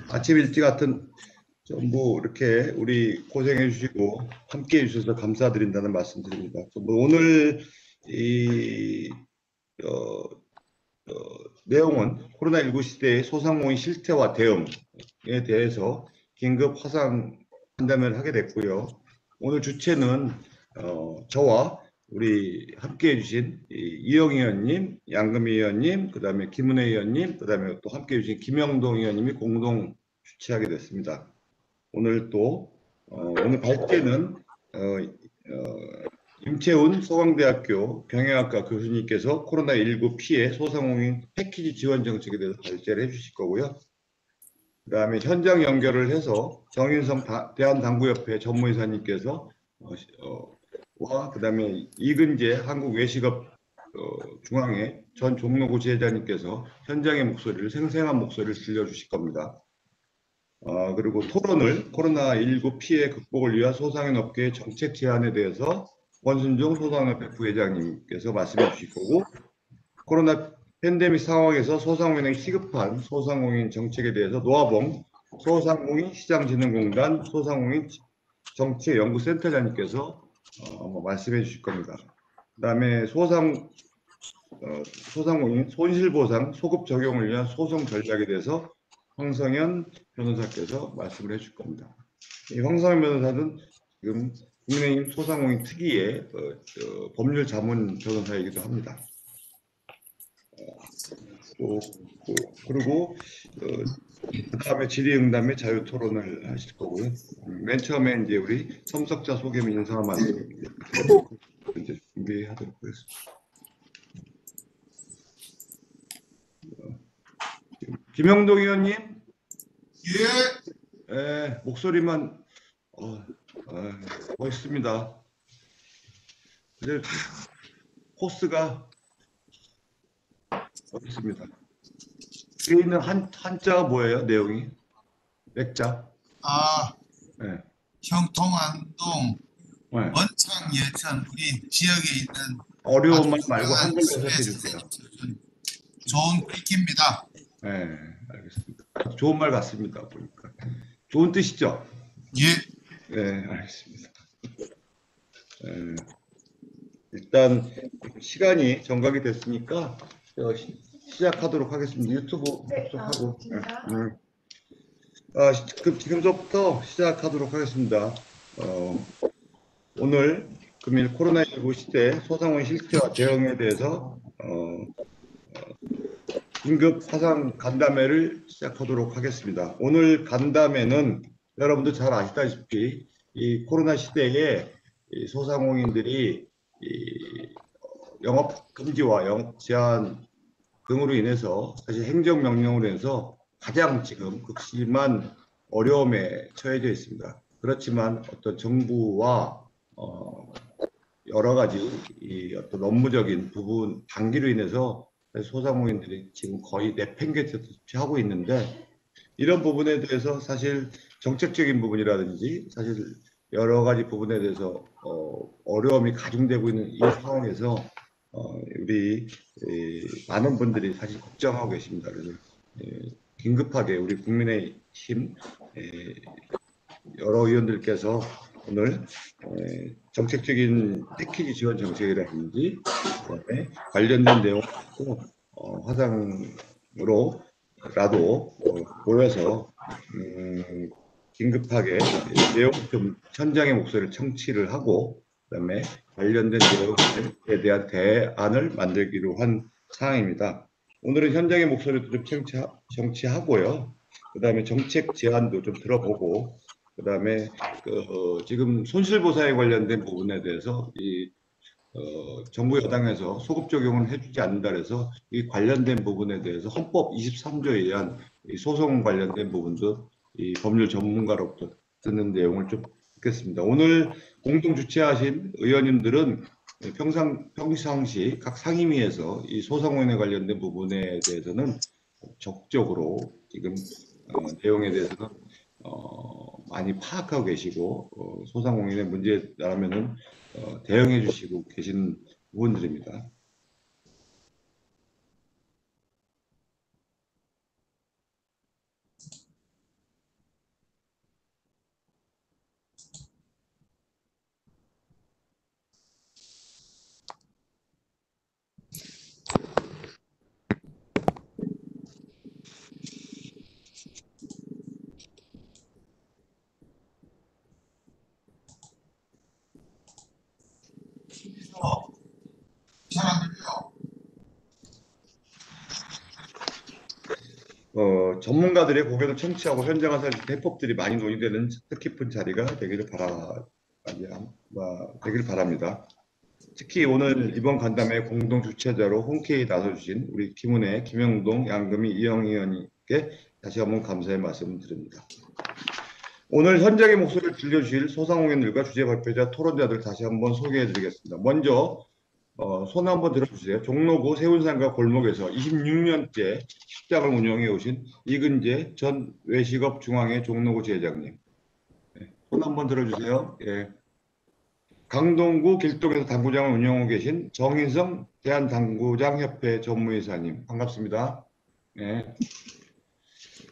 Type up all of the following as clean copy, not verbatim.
아침 일찍 같은 전부 이렇게 우리 고생해 주시고 함께 해 주셔서 감사드린다는 말씀 드립니다. 오늘 이 어, 내용은 코로나19 시대의 소상공인 실태와 대응에 대해서 긴급 화상 간담회를 하게 됐고요. 오늘 주체는 저와 우리 함께 해주신 이영희 의원님, 양금희 의원님, 그 다음에 김은혜 의원님, 그 다음에 또 함께 해주신 김영동 의원님이 공동 주최하게 됐습니다. 오늘 또 오늘 발제는 임채훈 서강대학교 경영학과 교수님께서 코로나19 피해 소상공인 패키지 지원 정책에 대해서 발제를 해주실 거고요. 그 다음에 현장 연결을 해서 정인성 대한당구협회 전무이사님께서 그 다음에 이근재 한국외식업 중앙회 전 종로구 지회장님께서 현장의 목소리를 생생한 목소리를 들려주실 겁니다. 그리고 토론을 코로나19 피해 극복을 위한 소상인 업계의 정책 제안에 대해서 권순종 소상협회 부회장님께서 말씀해 주실 거고, 코로나 팬데믹 상황에서 소상공인에게 시급한 소상공인 정책에 대해서 노아봉 소상공인시장진흥공단 소상공인 정책연구센터장님께서 말씀해 주실 겁니다. 그 다음에 소상공인 손실보상 소급 적용을 위한 소송 전략에 대해서 황성현 변호사께서 말씀을 해줄 겁니다. 이 황성현 변호사는 지금 국민의힘 소상공인 특위의 법률 자문 변호사이기도 합니다. 그리고 그 다음에 질의응답의 자유토론을 하실 거고요. 맨 처음에 이제 우리 참석자 소개 및 인사만 말씀 이제 준비하도록 하겠습니다. 김영동 의원님. 예. 목소리만 멋있습니다. 근데 코스가 멋있습니다. 여기 있는 한자가 뭐예요? 내용이? 맥자? 네. 형통안동 네. 원창 예천 우리 지역에 있는 어려운 말 말고 한글로 해석해 주세요. 좋은 글귀입니다. 네, 알겠습니다. 좋은 말 같습니다. 보니까 좋은 뜻이죠? 예. 네, 알겠습니다. 일단 시간이 정각이 됐으니까 시작하도록 하겠습니다. 유튜브 접속하고. 그럼 지금부터 시작하도록 하겠습니다. 오늘 금일 코로나19 시대 소상공인 실태와 대응에 대해서 긴급 화상 간담회를 시작하도록 하겠습니다. 오늘 간담회는 여러분도 잘 아시다시피 이 코로나 시대에 이 소상공인들이 영업 금지와 영업 제한 등으로 인해서 사실 행정명령으로 인해서 가장 지금 극심한 어려움에 처해져 있습니다. 그렇지만 어떤 정부와 여러 가지 이 어떤 업무적인 부분 단기로 인해서 소상공인들이 지금 거의 내팽개치다시피 하고 있는데, 이런 부분에 대해서 사실 정책적인 부분이라든지 사실 여러 가지 부분에 대해서 어려움이 가중되고 있는 이 상황에서 우리 많은 분들이 사실 걱정하고 계십니다. 그래서 긴급하게 우리 국민의힘 여러 의원들께서 오늘 정책적인 패키지 지원 정책이라든지 그다음에 관련된 내용을 화상으로라도 모여서 긴급하게 내용 좀 현장의 목소리를 청취를 하고 그다음에 관련된 내용에 대한 대안을 만들기로 한 사항입니다. 오늘은 현장의 목소리도 좀 청취하고요. 그다음에 정책 제안도 좀 들어보고 그다음에 지금 손실보상에 관련된 부분에 대해서 정부 여당에서 소급 적용을 해주지 않는다 그래서 이 관련된 부분에 대해서 헌법 23조에 의한 이 소송 관련된 부분도 이 법률 전문가로부터 듣는 내용을 좀 듣겠습니다. 오늘 공동 주최하신 의원님들은 평상시 각 상임위에서 이 소상공인에 관련된 부분에 대해서는 적극적으로 지금 내용에 대해서는 많이 파악하고 계시고 소상공인의 문제라면은 대응해 주시고 계신 부분들입니다. 전문가들의 고견을 청취하고 현장에서 해법들이 많이 논의되는 뜻깊은 자리가 되기를 바랍니다. 특히 오늘 이번 간담회 공동 주최자로 흔쾌히 나서주신 우리 김은혜, 김영동, 양금희, 이영희 의원님께 다시 한번 감사의 말씀을 드립니다. 오늘 현장의 목소리를 들려주실 소상공인들과 주제 발표자, 토론자들 다시 한번 소개해드리겠습니다. 먼저 손 한번 들어주세요. 종로구 세운상가 골목에서 26년째 식당을 운영해 오신 이근재 전 외식업 중앙회 종로구 지회장님. 손 한번 들어주세요. 예. 강동구 길동에서 당구장을 운영하고 계신 정인성 대한당구장협회 전무이사님 반갑습니다. 네.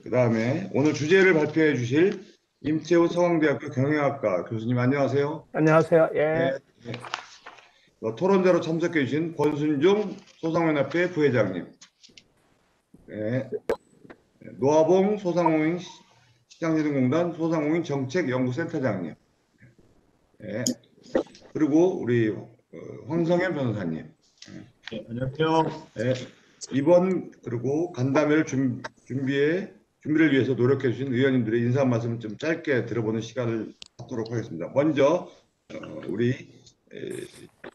그 다음에 오늘 주제를 발표해 주실 임채우 서강대학교 경영학과 교수님 안녕하세요. 안녕하세요. 예. 네. 네. 토론자로 참석해 주신 권순종 소상공인협회 부회장님. 네. 노아봉 소상공인 시장진흥공단 소상공인 정책연구센터장님. 네. 그리고 우리 황성현 변호사님. 네, 안녕하세요. 네, 이번 그리고 간담회를 준비를 위해서 노력해 주신 의원님들의 인사 말씀을 좀 짧게 들어보는 시간을 갖도록 하겠습니다. 먼저 우리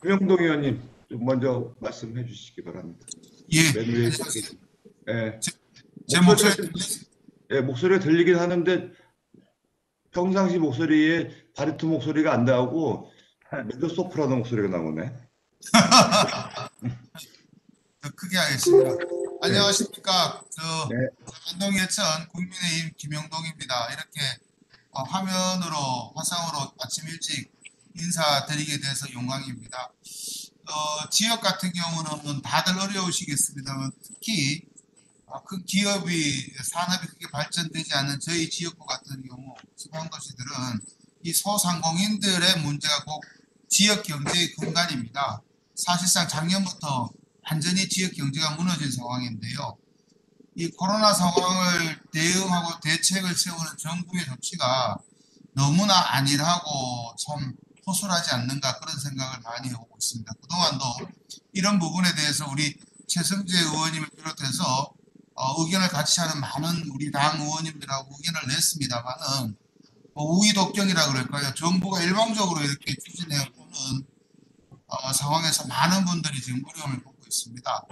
김영동 의원님 좀 먼저 말씀해 주시기 바랍니다. 예. 네. 제 목소리 목소리가 들리긴 하는데 평상시 목소리에 바리톤 목소리가 안 나오고 메조 소프라노 목소리가 나오네. 더 크게 하겠습니다. 안녕하십니까. 네. 안동예천 국민의힘 김영동입니다. 이렇게 화면으로 화상으로 아침 일찍 인사드리게 돼서 영광입니다. 지역 같은 경우는 다들 어려우시겠습니다만 특히 큰 기업이 산업이 크게 발전되지 않는 저희 지역구 같은 경우 지방도시들은 이 소상공인들의 문제가 꼭 지역 경제의 근간입니다. 사실상 작년부터 완전히 지역 경제가 무너진 상황인데요. 이 코로나 상황을 대응하고 대책을 세우는 정부의 조치가 너무나 안일하고 참 허술하지 않는가 그런 생각을 많이 하고 있습니다. 그동안도 이런 부분에 대해서 우리 최성재 의원님을 비롯해서 의견을 같이 하는 많은 우리 당 의원님들하고 의견을 냈습니다만은 우의독경이라 그럴까요? 정부가 일방적으로 이렇게 추진해오는 상황에서 많은 분들이 지금 어려움을 겪고 있습니다.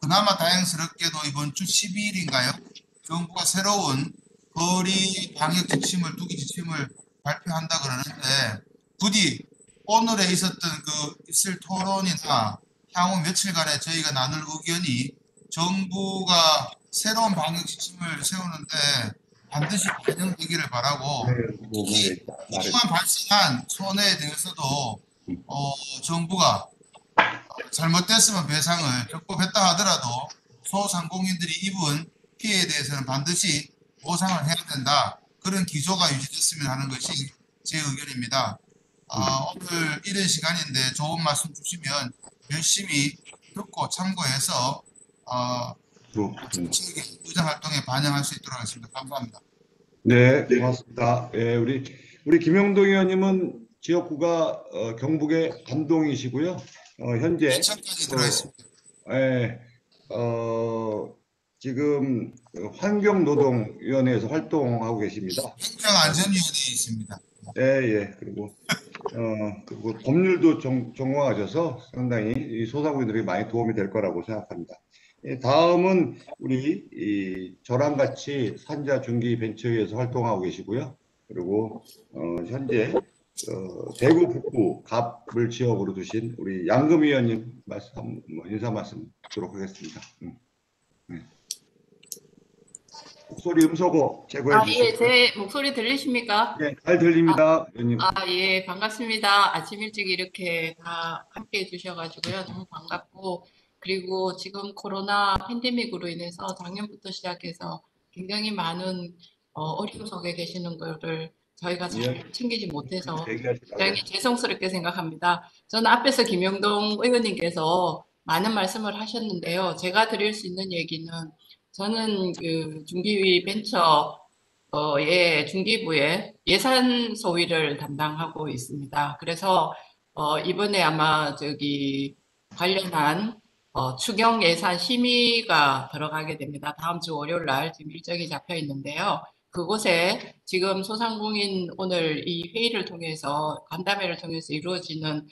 그나마 다행스럽게도 이번 주 12일인가요? 정부가 새로운 거리 방역 지침을, 두기 지침을 발표한다 그러는데 부디 오늘에 있을 토론이나 향후 며칠간에 저희가 나눌 의견이 정부가 새로운 방역 지침을 세우는데 반드시 반영되기를 바라고 특히 그동안 발생한 손해에 대해서도 정부가 잘못됐으면 배상을 적법했다 하더라도 소상공인들이 입은 피해에 대해서는 반드시 보상을 해야 된다. 그런 기조가 유지됐으면 하는 것이 제 의견입니다. 오늘 이런 시간인데 좋은 말씀 주시면 열심히 듣고 참고해서 정책의 의정 활동에 반영할 수 있도록 하겠습니다. 감사합니다. 네, 고맙습니다. 예, 우리 김영동 의원님은 지역구가 경북의 안동이시고요. 현재 시청까지 들어 있습니다. 예, 지금 환경노동위원회에서 활동하고 계십니다. 행정안전위원회에 있습니다. 예. 그리고 법률도 전공하셔서 상당히 이 소상공인들에게 많이 도움이 될 거라고 생각합니다. 다음은 우리 저랑 같이 산자중기벤처회에서 활동하고 계시고요. 그리고 현재 대구 북부 갑을 지역으로 두신 우리 양금희 의원님 인사 말씀 드리도록 하겠습니다. 네. 목소리 음소거 제거해 주시죠. 예, 제 목소리 들리십니까? 네, 잘 들립니다. 의원님. 예, 반갑습니다. 아침 일찍 이렇게 다 함께 해주셔가지고요. 너무 반갑고, 그리고 지금 코로나 팬데믹으로 인해서 작년부터 시작해서 굉장히 많은 어려움 속에 계시는 거를 저희가 잘 챙기지 못해서 굉장히 죄송스럽게 생각합니다. 저는 앞에서 김영동 의원님께서 많은 말씀을 하셨는데요. 제가 드릴 수 있는 얘기는 저는 그 중기위 벤처의 중기부의 예산 소위를 담당하고 있습니다. 그래서 이번에 아마 관련한 추경 예산 심의가 들어가게 됩니다. 다음 주 월요일 날 지금 일정이 잡혀 있는데요. 그곳에 지금 소상공인 오늘 이 회의를 통해서 간담회를 통해서 이루어지는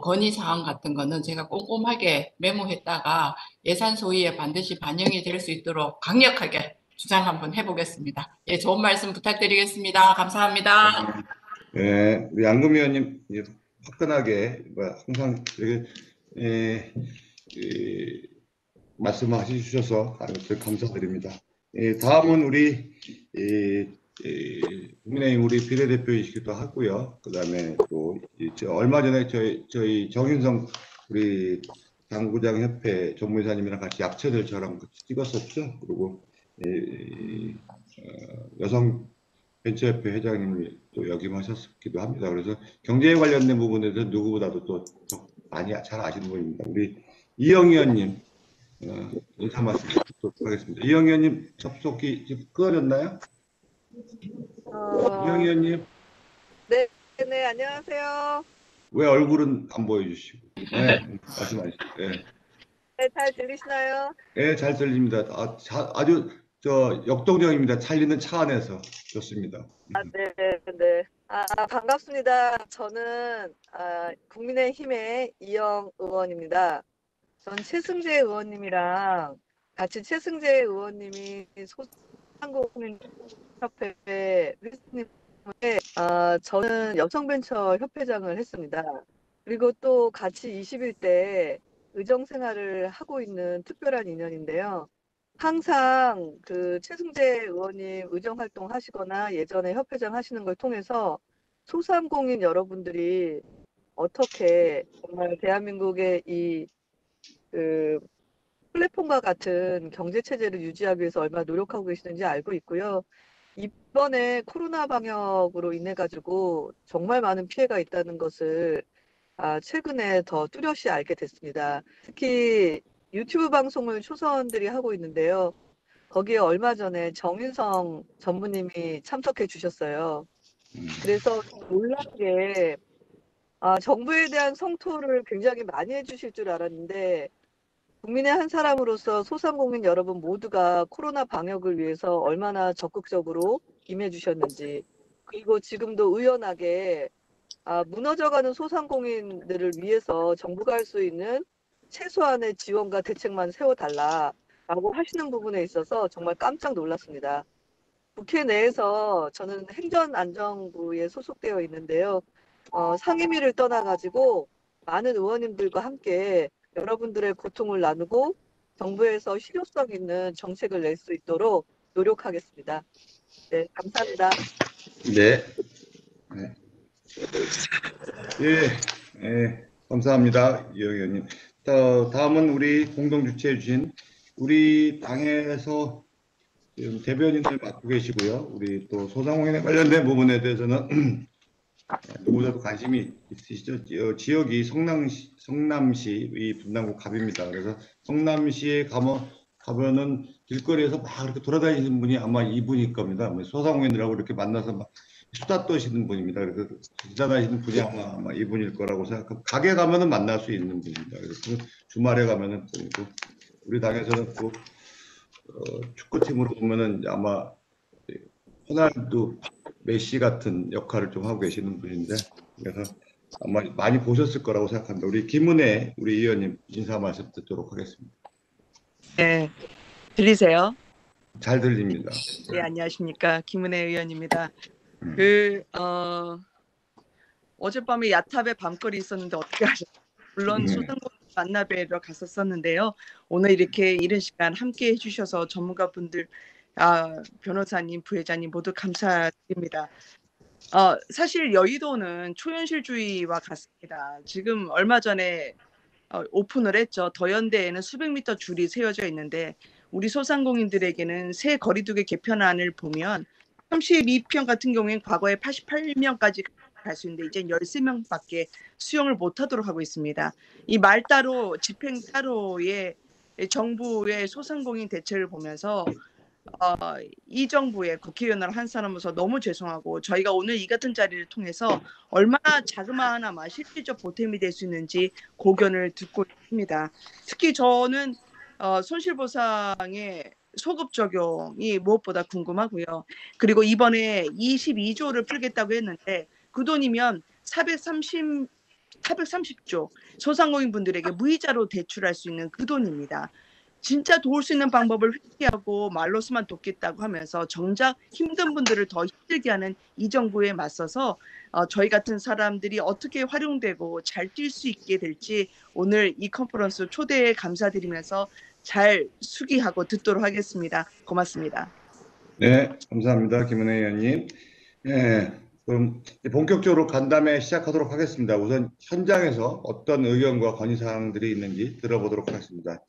건의 사항 같은 거는 제가 꼼꼼하게 메모했다가 예산 소위에 반드시 반영이 될 수 있도록 강력하게 주장 한번 해보겠습니다. 예, 좋은 말씀 부탁드리겠습니다. 감사합니다. 네, 우리 양금 의원님 이제 화끈하게 항상 이렇게 말씀하셔 주셔서 감사드립니다. 다음은 우리 국민의힘 우리 비례대표이시기도 하고요. 그다음에 또 얼마 전에 저희 정인성 우리 당구장 협회 전무이사님이랑 같이 약체들 저랑 같이 찍었었죠. 그리고 여성 벤처협회 회장님을 또 역임하셨기도 합니다. 그래서 경제에 관련된 부분에서 누구보다도 또 많이 잘 아시는 분입니다. 우리 이영 의원님 인사 말씀 듣도록 하겠습니다. 이영 의원님 접속기 지금 끊어졌나요? 이영 의원님. 네, 안녕하세요. 왜 얼굴은 안 보여주시고? 네, 말씀하시죠. 네. 네, 잘 들리시나요? 네, 잘 들립니다. 아주 역동적입니다. 찰리는 차 안에서 좋습니다. 네. 반갑습니다. 저는 국민의힘의 이영 의원입니다. 전 최승재 의원님이랑 같이 최승재 의원님이 소상공인협회 회장님에 저는 여성벤처협회장을 했습니다. 그리고 또 같이 21대 의정생활을 하고 있는 특별한 인연인데요. 항상 그 최승재 의원님 의정활동 하시거나 예전에 협회장 하시는 걸 통해서 소상공인 여러분들이 어떻게 정말 대한민국의 이 플랫폼과 같은 경제 체제를 유지하기 위해서 얼마나 노력하고 계시는지 알고 있고요. 이번에 코로나 방역으로 인해 가지고 정말 많은 피해가 있다는 것을 최근에 더 뚜렷이 알게 됐습니다. 특히 유튜브 방송을 초선들이 하고 있는데요. 거기에 얼마 전에 정인성 전무님이 참석해 주셨어요. 그래서 놀란 게 정부에 대한 성토를 굉장히 많이 해주실 줄 알았는데 국민의 한 사람으로서 소상공인 여러분 모두가 코로나 방역을 위해서 얼마나 적극적으로 임해 주셨는지, 그리고 지금도 의연하게 무너져가는 소상공인들을 위해서 정부가 할 수 있는 최소한의 지원과 대책만 세워달라라고 하시는 부분에 있어서 정말 깜짝 놀랐습니다. 국회 내에서 저는 행정안전부에 소속되어 있는데요. 상임위를 떠나가지고 많은 의원님들과 함께 여러분들의 고통을 나누고 정부에서 실효성 있는 정책을 낼 수 있도록 노력하겠습니다. 네, 감사합니다. 네. 감사합니다. 이영 의원님. 다음은 우리 공동 주최해 주신 우리 당에서 지금 대변인을 맡고 계시고요. 우리 또 소상공인에 관련된 부분에 대해서는 누구보다도 관심이 있으시죠. 지역이 성남시 이 분당구 갑입니다. 그래서 성남시에 가면은 길거리에서 막 이렇게 돌아다니시는 분이 아마 이분일 겁니다. 소상공인들하고 이렇게 만나서 막 수다 떠시는 분입니다. 그래서 지나다니시는 분이 아마 이분일 거라고 생각합니다. 가게 가면은 만날 수 있는 분입니다. 그래서 주말에 가면은 또 우리 당에서는 또 축구팀으로 보면은 아마 호날두, 메시 같은 역할을 좀 하고 계시는 분인데, 그래서 아마 많이 보셨을 거라고 생각합니다. 우리 김은혜 우리 의원님 인사 말씀 듣도록 하겠습니다. 네, 들리세요? 잘 들립니다. 네, 안녕하십니까. 김은혜 의원입니다. 어젯밤에 야탑에 밤거리 있었는데 어떻게 하셨어요? 물론 소상공인 만나뵈러 갔었었는데요. 오늘 이렇게 이른 시간 함께 해주셔서 전문가분들, 변호사님, 부회장님 모두 감사드립니다. 사실 여의도는 초현실주의와 같습니다. 지금 얼마 전에 오픈을 했죠. 더현대에는 수백 미터 줄이 세워져 있는데 우리 소상공인들에게는 새 거리두기 개편안을 보면 32평 같은 경우에는 과거에 88명까지 갈 수 있는데 이제 13명밖에 수용을 못하도록 하고 있습니다. 이 말 따로 집행 따로의 정부의 소상공인 대책을 보면서 이 정부의 국회의원을 한 사람으로서 너무 죄송하고 저희가 오늘 이 같은 자리를 통해서 얼마나 자그마하나마 실질적 보탬이 될 수 있는지 고견을 듣고 있습니다. 특히 저는 손실보상의 소급 적용이 무엇보다 궁금하고요. 그리고 이번에 22조를 풀겠다고 했는데 그 돈이면 430조 소상공인분들에게 무이자로 대출할 수 있는 그 돈입니다. 진짜 도울 수 있는 방법을 회피하고 말로서만 돕겠다고 하면서 정작 힘든 분들을 더 힘들게 하는 이 정부에 맞서서 저희 같은 사람들이 어떻게 활용되고 잘 뛸 수 있게 될지 오늘 이 컨퍼런스 초대에 감사드리면서 잘 수기하고 듣도록 하겠습니다. 고맙습니다. 네, 감사합니다. 김은혜 의원님. 네, 그럼 본격적으로 간담회 시작하도록 하겠습니다. 우선 현장에서 어떤 의견과 건의사항들이 있는지 들어보도록 하겠습니다.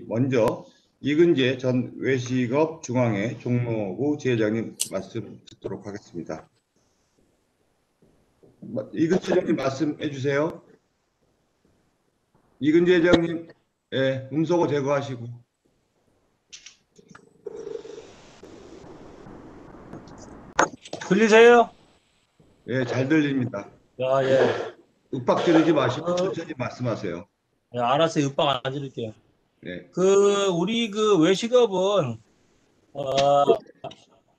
먼저 이근재 전 외식업 중앙회 종로구 지회장님 말씀 듣도록 하겠습니다. 이근재 회장님 말씀해 주세요. 이근재 회장님, 예, 음소거 제거하시고. 들리세요? 예, 잘 들립니다. 야, 예. 윽박 지르지 마시고 천천히 말씀하세요. 예, 알았어요. 윽박 안 지를게요. 네. 우리 외식업은,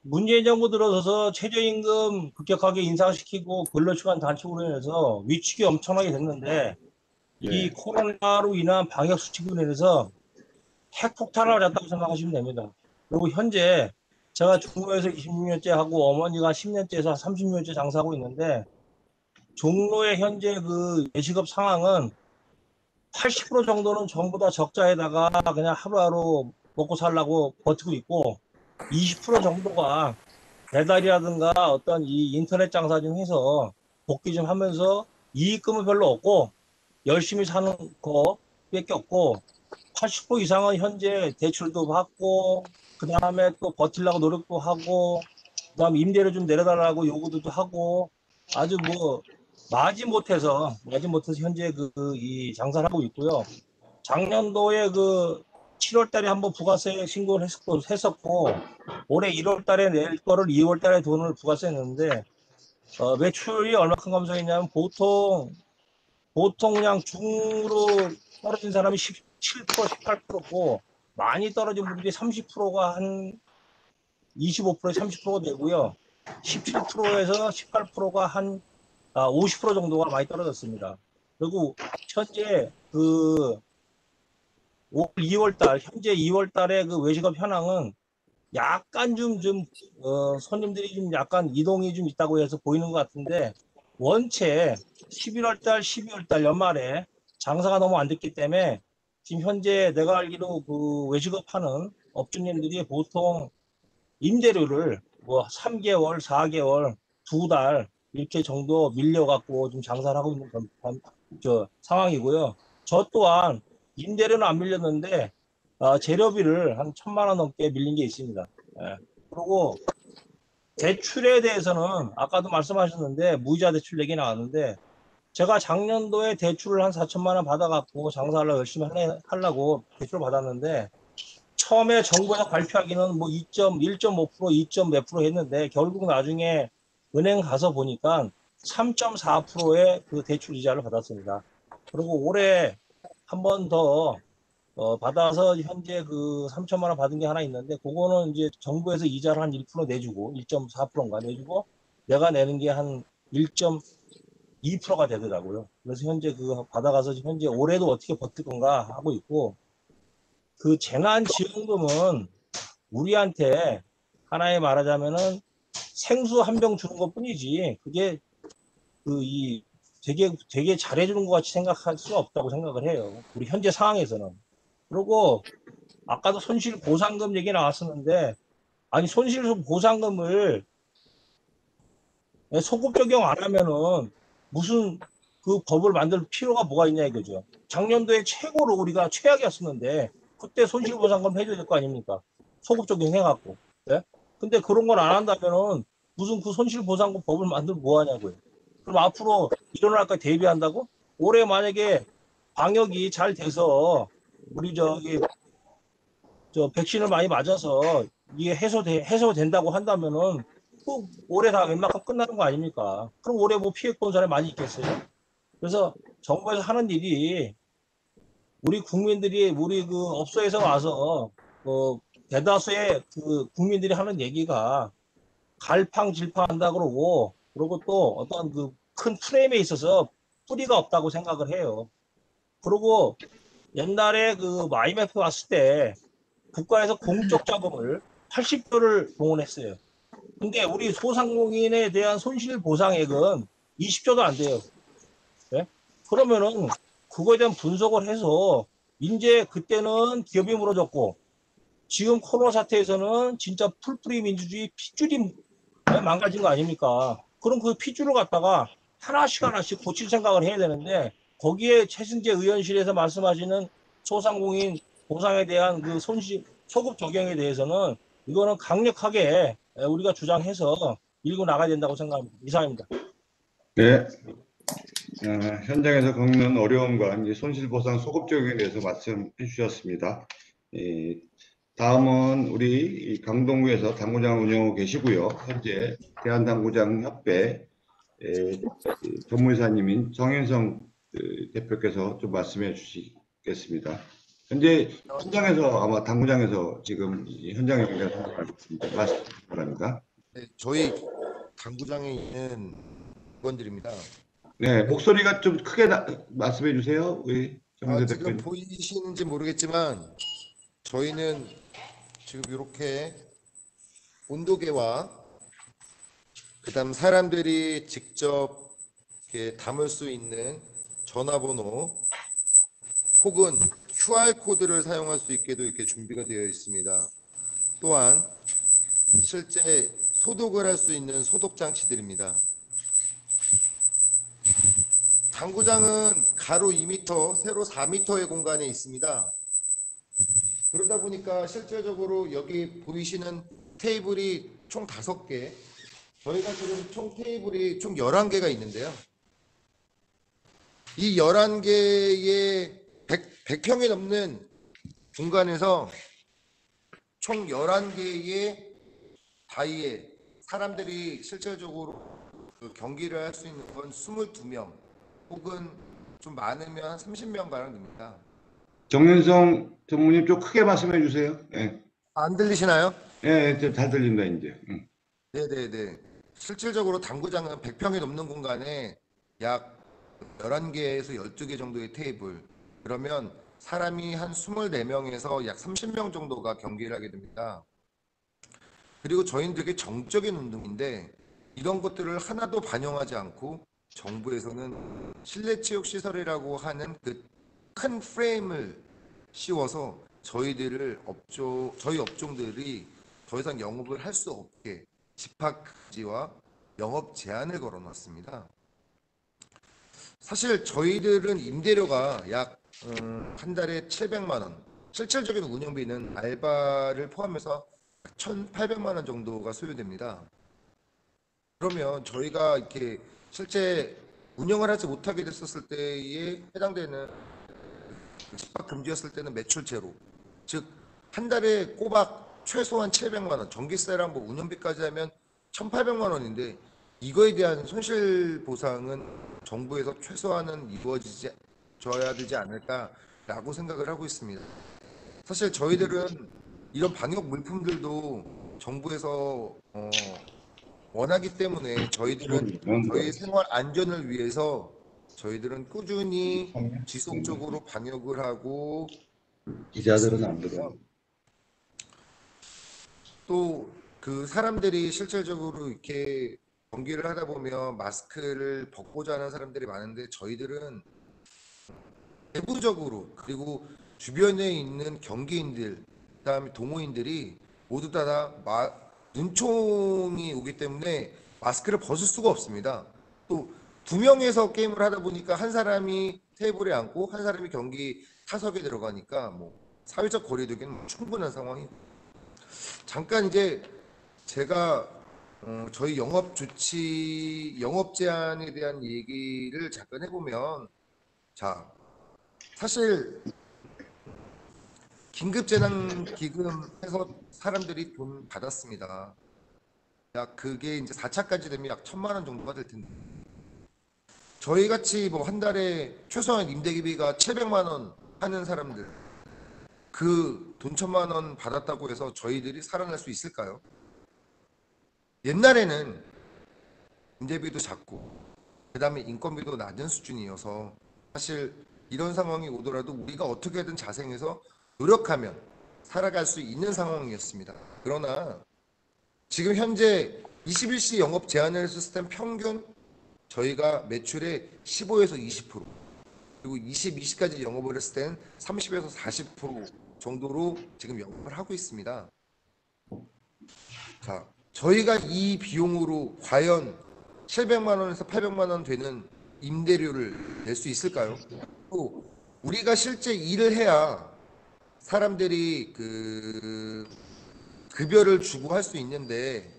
문재인 정부 들어서서 최저임금 급격하게 인상시키고 근로시간 단축으로 인해서 위축이 엄청나게 됐는데, 이 예. 코로나로 인한 방역 수칙으로 인해서 핵폭탄을 맞았다고 생각하시면 됩니다. 그리고 현재 제가 종로에서 26년째 하고 어머니가 10년째에서 30년째 장사하고 있는데, 종로의 현재 외식업 상황은 80% 정도는 전부 다 적자에다가 그냥 하루하루 먹고 살라고 버티고 있고 20% 정도가 배달이라든가 어떤 이 인터넷 장사 좀 해서 복귀 좀 하면서 이익금은 별로 없고 열심히 사는 거 밖에 없고 80% 이상은 현재 대출도 받고 그 다음에 또 버틸라고 노력도 하고 그 다음 임대료 좀 내려달라고 요구도 하고 아주 마지못해서 현재 이 장사를 하고 있고요. 작년도에 7월 달에 한번 부가세 신고를 했었고 올해 1월 달에 낼 거를 2월 달에 돈을 부가세 냈는데 매출이 얼마큼 감소했냐면 보통 그냥 중으로 떨어진 사람이 17%, 18%고 많이 떨어진 분들이 30%가 한 25%에 30%가 되고요. 17%에서 18%가 한 50% 정도가 많이 떨어졌습니다. 그리고 현재 2월 달, 현재 2월 달에 외식업 현황은 약간 손님들이 좀 약간 이동이 좀 있다고 해서 보이는 것 같은데, 원체 11월 달, 12월 달 연말에 장사가 너무 안 됐기 때문에 지금 현재 내가 알기로 외식업 하는 업주님들이 보통 임대료를 3개월, 4개월, 2달 이렇게 정도 밀려갖고 좀 장사를 하고 있는 상황이고요. 저 또한 임대료는 안 밀렸는데 재료비를 한 1,000만 원 넘게 밀린 게 있습니다. 예. 그리고 대출에 대해서는 아까도 말씀하셨는데 무이자 대출 얘기 나왔는데 제가 작년도에 대출을 한 4천만 원 받아갖고 장사하려고 열심히 하려고 대출을 받았는데 처음에 정부에서 발표하기는 1.5%, 2. 몇 프로 했는데 결국 나중에 은행 가서 보니까 3.4%의 대출 이자를 받았습니다. 그리고 올해 한 번 더 받아서 현재 3천만 원 받은 게 하나 있는데 그거는 이제 정부에서 이자를 한 1% 내주고 1.4%인가 내주고 내가 내는 게 한 1.2%가 되더라고요. 그래서 현재 받아가서 현재 올해도 어떻게 버틸 건가 하고 있고 재난지원금은 우리한테 하나에 말하자면은 생수 한 병 주는 것 뿐이지 그게 되게 잘해주는 것 같이 생각할 수 없다고 생각을 해요. 우리 현재 상황에서는. 그리고 아까도 손실보상금 얘기 나왔었는데 아니 손실보상금을 소급 적용 안 하면은 무슨 법을 만들 필요가 뭐가 있냐 이거죠. 작년도에 최고로 우리가 최악이었었는데 그때 손실보상금 해줘야 될 거 아닙니까? 소급 적용해갖고. 네? 근데 그런 걸 안 한다면은 무슨 손실보상금 법을 만들고 뭐 하냐고요. 그럼 앞으로 일어날 거 대비한다고? 올해 만약에 방역이 잘 돼서 우리 백신을 많이 맞아서 이게 해소된다고 한다면은 꼭 올해 다 웬만큼 끝나는 거 아닙니까? 그럼 올해 뭐 피해 본 사람이 많이 있겠어요? 그래서 정부에서 하는 일이 우리 국민들이 우리 그 업소에서 와서 대다수의 그 국민들이 하는 얘기가 갈팡질팡한다 그러고 또 어떤 그 큰 프레임에 있어서 뿌리가 없다고 생각을 해요. 그리고 옛날에 그 IMF 왔을 때 국가에서 공적 자금을 80조를 동원했어요. 근데 우리 소상공인에 대한 손실 보상액은 20조도 안 돼요. 네? 그러면은 그거에 대한 분석을 해서 이제 그때는 기업이 무너졌고 지금 코로나 사태에서는 진짜 풀뿌리 민주주의 핏줄이 망가진 거 아닙니까? 그럼 그 핏줄을 갖다가 하나씩 고칠 생각을 해야 되는데 거기에 최승재 의원실에서 말씀하시는 소상공인 보상에 대한 그 손실 소급 적용에 대해서는 이거는 강력하게 우리가 주장해서 밀고 나가야 된다고 생각합니다. 이상입니다. 네. 현장에서 겪는 어려움과 이제 손실보상 소급 적용에 대해서 말씀해 주셨습니다. 다음은 우리 강동구에서 당구장 운영하고 계시고요. 현재 대한당구장협회 전무이사님인 정현성 대표께서 좀 말씀해 주시겠습니다. 현재 현장에서 아마 당구장에서 지금 현장에 굉장히 알고 있습니다. 말씀 바랍니다. 네, 저희 당구장에 있는 직원들입니다. 네, 목소리가 좀 크게 말씀해 주세요. 우리 정현성 지금 대표님. 보이시는지 모르겠지만 저희는 지금 이렇게 온도계와 그다음 사람들이 직접 이렇게 담을 수 있는 전화번호 혹은 QR코드를 사용할 수 있게도 이렇게 준비가 되어 있습니다. 또한 실제 소독을 할 수 있는 소독 장치들입니다. 당구장은 가로 2m, 세로 4m의 공간에 있습니다. 그러다 보니까 실질적으로 여기 보이시는 테이블이 총 5개, 저희가 지금 총 테이블이 총 11개가 있는데요. 이 11개의 100평이 넘는 공간에서 총 11개의 다이에 사람들이 실질적으로 그 경기를 할 수 있는 건 22명 혹은 좀 많으면 한 30명 가량 됩니다. 정현성 전무님 좀 크게 말씀해 주세요. 네. 안 들리시나요? 네, 잘 들린다 이제. 네네네. 실질적으로 당구장은 100평이 넘는 공간에 약 11개에서 12개 정도의 테이블, 그러면 사람이 한 24명에서 약 30명 정도가 경기를 하게 됩니다. 그리고 저희는 되게 정적인 운동인데 이런 것들을 하나도 반영하지 않고 정부에서는 실내체육시설이라고 하는 그 큰 프레임을 씌워서 저희 업종들이 더 이상 영업을 할 수 없게 집합금지와 영업 제한을 걸어놨습니다. 사실 저희들은 임대료가 약 한 달에 700만 원, 실질적인 운영비는 알바를 포함해서 1,800만 원 정도가 소요됩니다. 그러면 저희가 이렇게 실제 운영을 하지 못하게 됐었을 때에 해당되는 집합금지였을 때는 매출제로, 즉 한 달에 꼬박 최소한 700만 원, 전기세랑 뭐 운영비까지 하면 1,800만 원인데 이거에 대한 손실 보상은 정부에서 최소한은 이루어져야 되지 않을까라고 생각을 하고 있습니다. 사실 저희들은 이런 방역 물품들도 정부에서 원하기 때문에 저희들은 저희 생활 안전을 위해서 저희들은 꾸준히 지속적으로 방역을 하고 기자들은 안 들어요. 또 그 사람들이 실질적으로 이렇게 경기를 하다 보면 마스크를 벗고자 하는 사람들이 많은데 저희들은 내부적으로 그리고 주변에 있는 경기인들 그다음에 동호인들이 모두 다 눈총이 오기 때문에 마스크를 벗을 수가 없습니다. 또 2명에서 게임을 하다 보니까 한 사람이 테이블에 앉고 한 사람이 경기 타석에 들어가니까 뭐 사회적 거리두기는 충분한 상황이. 잠깐 이제 제가 저희 영업 제한에 대한 얘기를 잠깐 해보면, 자, 사실 긴급재난기금에서 사람들이 돈 받았습니다. 약 그게 이제 4차까지 되면 약 1,000만 원 정도가 될 텐데 저희 같이 뭐 한 달에 최소한 임대기비가 700만 원 하는 사람들 그 돈 1,000만 원 받았다고 해서 저희들이 살아날 수 있을까요? 옛날에는 임대비도 작고 그다음에 인건비도 낮은 수준이어서 사실 이런 상황이 오더라도 우리가 어떻게든 자생해서 노력하면 살아갈 수 있는 상황이었습니다. 그러나 지금 현재 21시 영업 제한을 했을 때 평균 저희가 매출의 15에서 20% 그리고 22시까지 영업을 했을 땐 30에서 40% 정도로 지금 영업을 하고 있습니다. 자, 저희가 이 비용으로 과연 700만 원에서 800만 원 되는 임대료를 낼 수 있을까요? 또 우리가 실제 일을 해야 사람들이 그 급여를 주고 할 수 있는데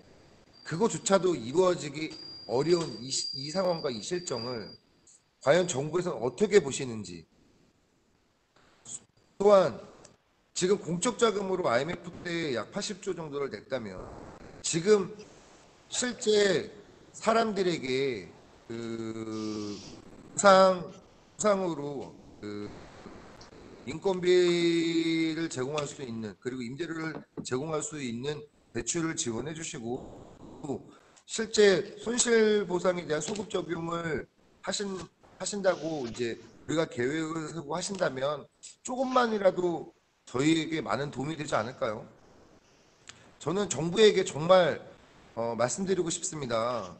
그거조차도 이루어지기 어려운 이 상황과 이 실정을 과연 정부에서는 어떻게 보시는지 또한 지금 공적 자금으로 IMF 때 약 80조 정도를 냈다면 지금 실제 사람들에게 그 보상으로 그 인건비를 제공할 수 있는 그리고 임대료를 제공할 수 있는 대출을 지원해 주시고 또 실제 손실 보상에 대한 소급 적용을 하신다고 이제 우리가 계획을 세우고 하신다면 조금만이라도 저희에게 많은 도움이 되지 않을까요? 저는 정부에게 정말 말씀드리고 싶습니다.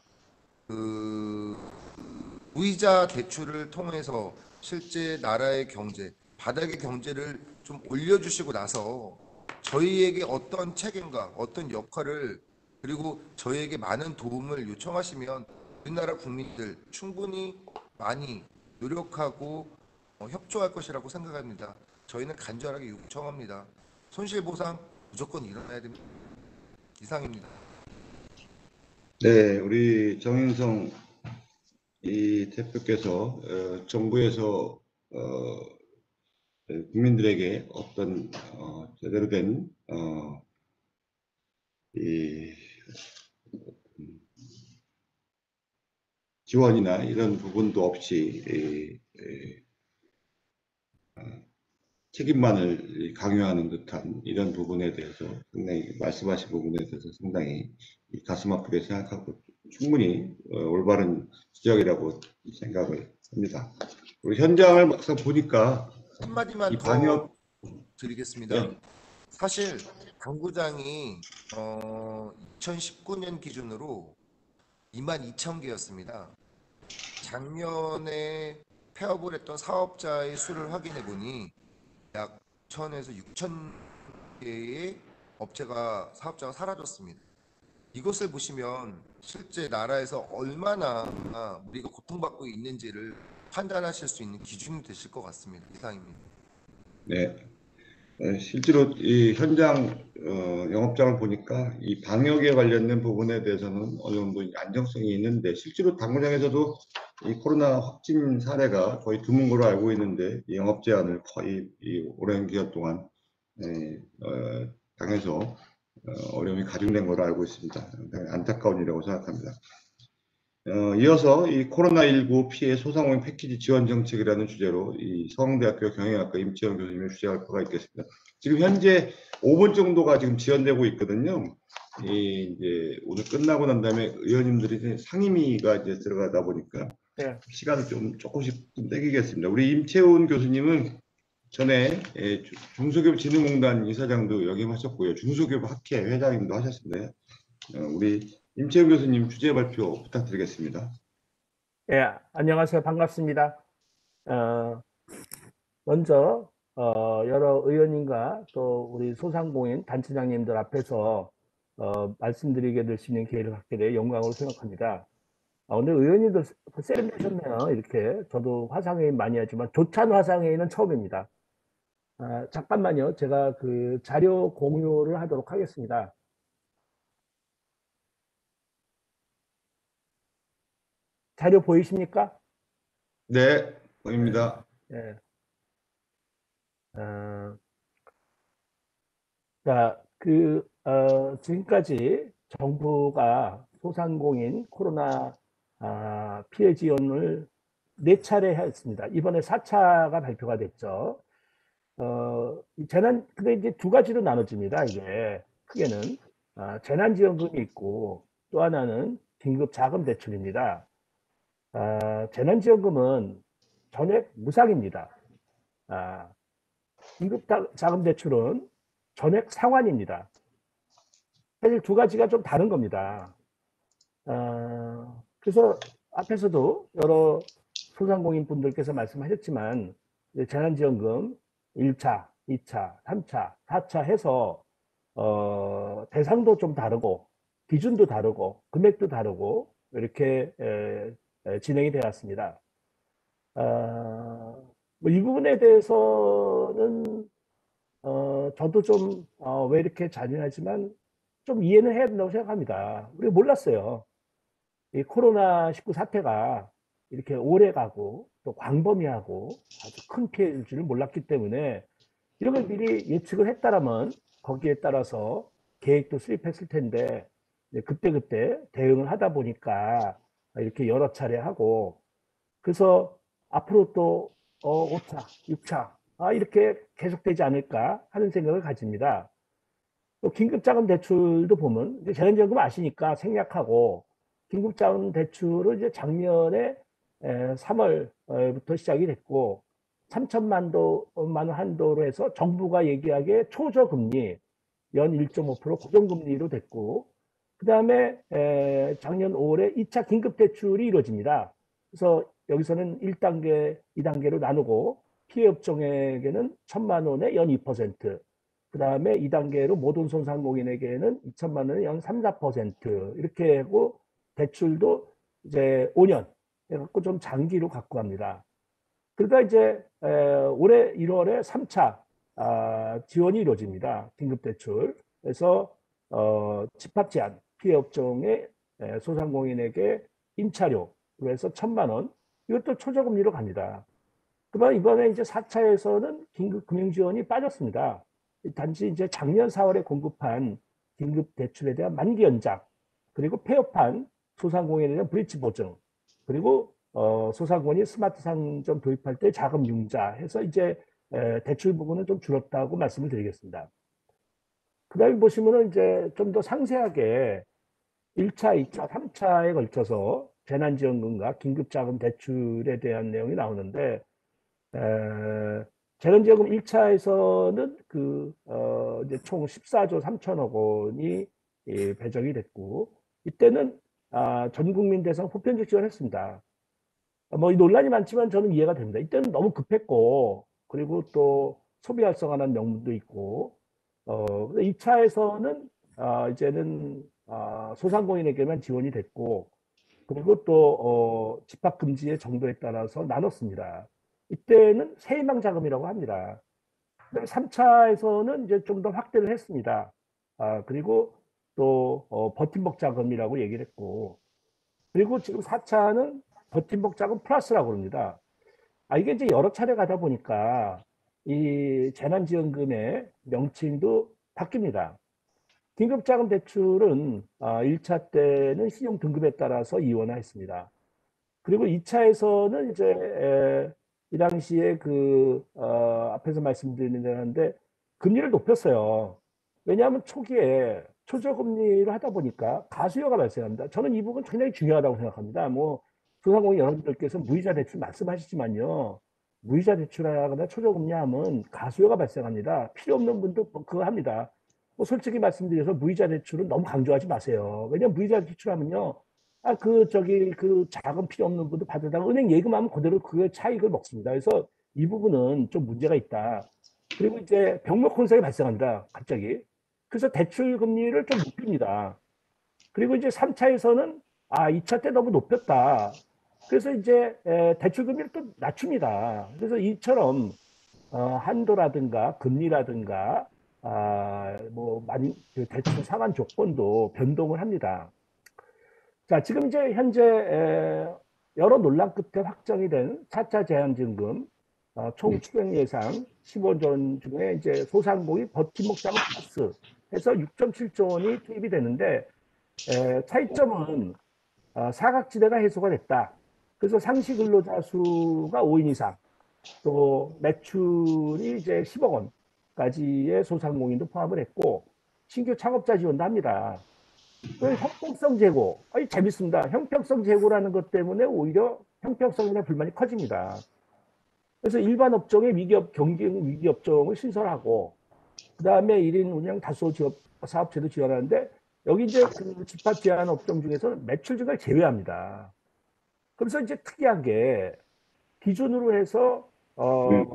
그 무이자 대출을 통해서 실제 나라의 경제, 바닥의 경제를 좀 올려주시고 나서 저희에게 어떤 책임과 어떤 역할을 그리고 저희에게 많은 도움을 요청하시면 우리나라 국민들 충분히 많이 노력하고 협조할 것이라고 생각합니다. 저희는 간절하게 요청합니다. 손실보상 무조건 일어나야 됩니다. 이상입니다. 네, 우리 정인성 이 대표께서 정부에서 국민들에게 어떤 제대로 된 이 지원이나 이런 부분도 없이 책임만을 강요하는 듯한 이런 부분에 대해서 상당히 말씀하신 부분에 대해서 상당히 가슴 아프게 생각하고 충분히 올바른 지적이라고 생각을 합니다. 우리 현장을 막상 보니까 한마디만 이 더 방역 드리겠습니다. 네, 사실 당구장이 2019년 기준으로 22,000개였습니다. 작년에 폐업을 했던 사업자의 수를 확인해 보니 약 1,000에서 6,000개의 사업자가 사라졌습니다. 이것을 보시면 실제 나라에서 얼마나 우리가 고통받고 있는지를 판단하실 수 있는 기준이 되실 것 같습니다. 이상입니다. 네. 실제로 이 현장 영업장을 보니까 이 방역에 관련된 부분에 대해서는 어느 정도 안정성이 있는데 실제로 당구장에서도 이 코로나 확진 사례가 거의 드문 걸로 알고 있는데 이 영업 제한을 거의 이 오랜 기간 동안 당해서 어려움이 가중된 걸로 알고 있습니다. 상당히 안타까운 일이라고 생각합니다. 이어서 이 코로나19 피해 소상공인 패키지 지원 정책이라는 주제로 이 서강대학교 경영학과 임채영 교수님이 주제할 거가 있겠습니다. 지금 현재 5분 정도가 지금 지연되고 있거든요. 이제 오늘 끝나고 난 다음에 의원님들이 이제 상임위가 이제 들어가다 보니까 네. 시간을 조금씩 땡기겠습니다. 우리 임채훈 교수님은 전에 중소기업진흥공단 이사장도 역임하셨고요. 중소기업학회 회장님도 하셨습니다. 우리 임채훈 교수님 주제 발표 부탁드리겠습니다. 예, 안녕하세요. 반갑습니다. 먼저 여러 의원님과 또 우리 소상공인 단체장님들 앞에서 말씀드리게 될 수 있는 기회를 갖게 돼 영광으로 생각합니다. 오늘 의원님들 세련되셨네요. 이렇게 저도 화상회의 많이 하지만 조찬 화상회의는 처음입니다. 잠깐만요. 제가 그 자료 공유를 하도록 하겠습니다. 자료 보이십니까? 네, 보입니다. 예. 자, 지금까지 정부가 소상공인 코로나 피해 지원을 4차례 했습니다. 이번에 4차가 발표가 됐죠. 이 근데 이제 두 가지로 나눠집니다. 이게 크게는 재난지원금이 있고 또 하나는 긴급 자금 대출입니다. 재난지원금은 전액 무상입니다. 긴급 자금 대출은 전액 상환입니다. 사실 두 가지가 좀 다른 겁니다. 그래서 앞에서도 여러 소상공인 분들께서 말씀하셨지만 재난지원금 1차, 2차, 3차, 4차 해서 대상도 좀 다르고 기준도 다르고 금액도 다르고 이렇게 진행이 되었습니다. 이 부분에 대해서는 저도 좀 왜 이렇게 잔인하지만 좀 이해는 해야 된다고 생각합니다. 우리가 몰랐어요. 이 코로나19 사태가 이렇게 오래 가고 또 광범위하고 아주 큰 피해일 줄을 몰랐기 때문에 이런 걸 미리 예측을 했다라면 거기에 따라서 계획도 수립했을 텐데 그때그때 대응을 하다 보니까 이렇게 여러 차례 하고 그래서 앞으로 또 5차, 6차 이렇게 계속되지 않을까 하는 생각을 가집니다. 또 긴급자금 대출도 보면 이제 재난지원금 아시니까 생략하고 긴급자금 대출을 이제 작년에 3월부터 시작이 됐고 3천만 원 한도로 해서 정부가 얘기하기에 초저금리 연 1.5% 고정금리로 됐고 그 다음에 작년 5월에 2차 긴급대출이 이루어집니다. 그래서 여기서는 1단계, 2단계로 나누고 피해업종에게는 1천만 원에 연 2%, 그 다음에 2단계로 모든 소상공인에게는 2천만 원에 연 3, 4% 이렇게 하고 대출도 이제 5년 해갖고 좀 장기로 갖고 갑니다. 그러다 이제 올해 1월에 3차 지원이 이루어집니다. 긴급대출. 그래서 집합 제한 피해 업종의 소상공인에게 임차료로 해서 1천만 원 이것도 초저금리로 갑니다. 그러면 이번에 이제 4차에서는 긴급금융지원이 빠졌습니다. 단지 이제 작년 4월에 공급한 긴급대출에 대한 만기 연장 그리고 폐업한 소상공인에 대한 브릿지 보증 그리고 소상공인이 스마트 상점 도입할 때 자금 융자 해서 이제 대출 부분은 좀 줄었다고 말씀을 드리겠습니다. 그 다음에 보시면은 이제 좀 더 상세하게 1차, 2차, 3차에 걸쳐서 재난지원금과 긴급자금 대출에 대한 내용이 나오는데 재난지원금 1차에서는 이제 총 14조 3천억 원이 배정이 됐고 이때는 전 국민 대상 보편적 지원했습니다. 뭐 이 논란이 많지만 저는 이해가 됩니다. 이때는 너무 급했고 그리고 또 소비 활성화라는 명분도 있고 2차에서는 이제는 소상공인에게만 지원이 됐고 그리고 또 집합 금지의 정도에 따라서 나눴습니다. 이때는 세희망 자금이라고 합니다. 3차에서는 이제 좀 더 확대를 했습니다. 그리고 또 버팀목 자금이라고 얘기를 했고 그리고 지금 4차는 버팀목 자금 플러스라고 합니다. 이게 이제 여러 차례 가다 보니까 이 재난지원금의 명칭도 바뀝니다. 긴급자금 대출은 1차 때는 신용 등급에 따라서 이원화했습니다. 그리고 2차에서는 이제 이 당시에 앞에서 말씀드리는데 금리를 높였어요. 왜냐하면 초기에 초저금리를 하다 보니까 가수요가 발생합니다. 저는 이 부분 굉장히 중요하다고 생각합니다. 뭐 소상공인 여러분들께서 무이자 대출 말씀하시지만요. 무이자 대출하거나 초저금리 하면 가수요가 발생합니다. 필요 없는 분도 그거 합니다. 뭐 솔직히 말씀드려서 무이자 대출은 너무 강조하지 마세요. 왜냐면 무이자 대출하면요. 그 자금 필요 없는 분도 받으다가 은행 예금하면 그대로 그 차익을 먹습니다. 그래서 이 부분은 좀 문제가 있다. 그리고 이제 병목 혼선이 발생합니다. 갑자기. 그래서 대출 금리를 좀 높입니다. 그리고 이제 3차에서는 2차 때 너무 높였다. 그래서 이제 대출 금리를 또 낮춥니다. 그래서 이처럼 한도라든가 금리라든가 뭐 많이 대출 상환 조건도 변동을 합니다. 자, 지금 이제 현재 여러 논란 끝에 확정이 된 4차 재난지원금 총 추경 예상 15조 원 중에 이제 소상공인 버팀목 자금 플러스 해서 6.7조 원이 투입이 되는데 차이점은 사각지대가 해소가 됐다. 그래서 상시 근로자 수가 5인 이상, 또 매출이 이제 10억 원까지의 소상공인도 포함을 했고 신규 창업자 지원도 합니다. 그 형평성 제고, 재밌습니다. 형평성 제고라는 것 때문에 오히려 형평성에 불만이 커집니다. 그래서 일반 업종의 위기업, 경쟁 위기 업종을 신설하고, 그 다음에 1인 운영 다소 사업체도 지원하는데, 여기 이제 그 집합 제한 업종 중에서는 매출 증가를 제외합니다. 그래서 이제 특이하게 기준으로 해서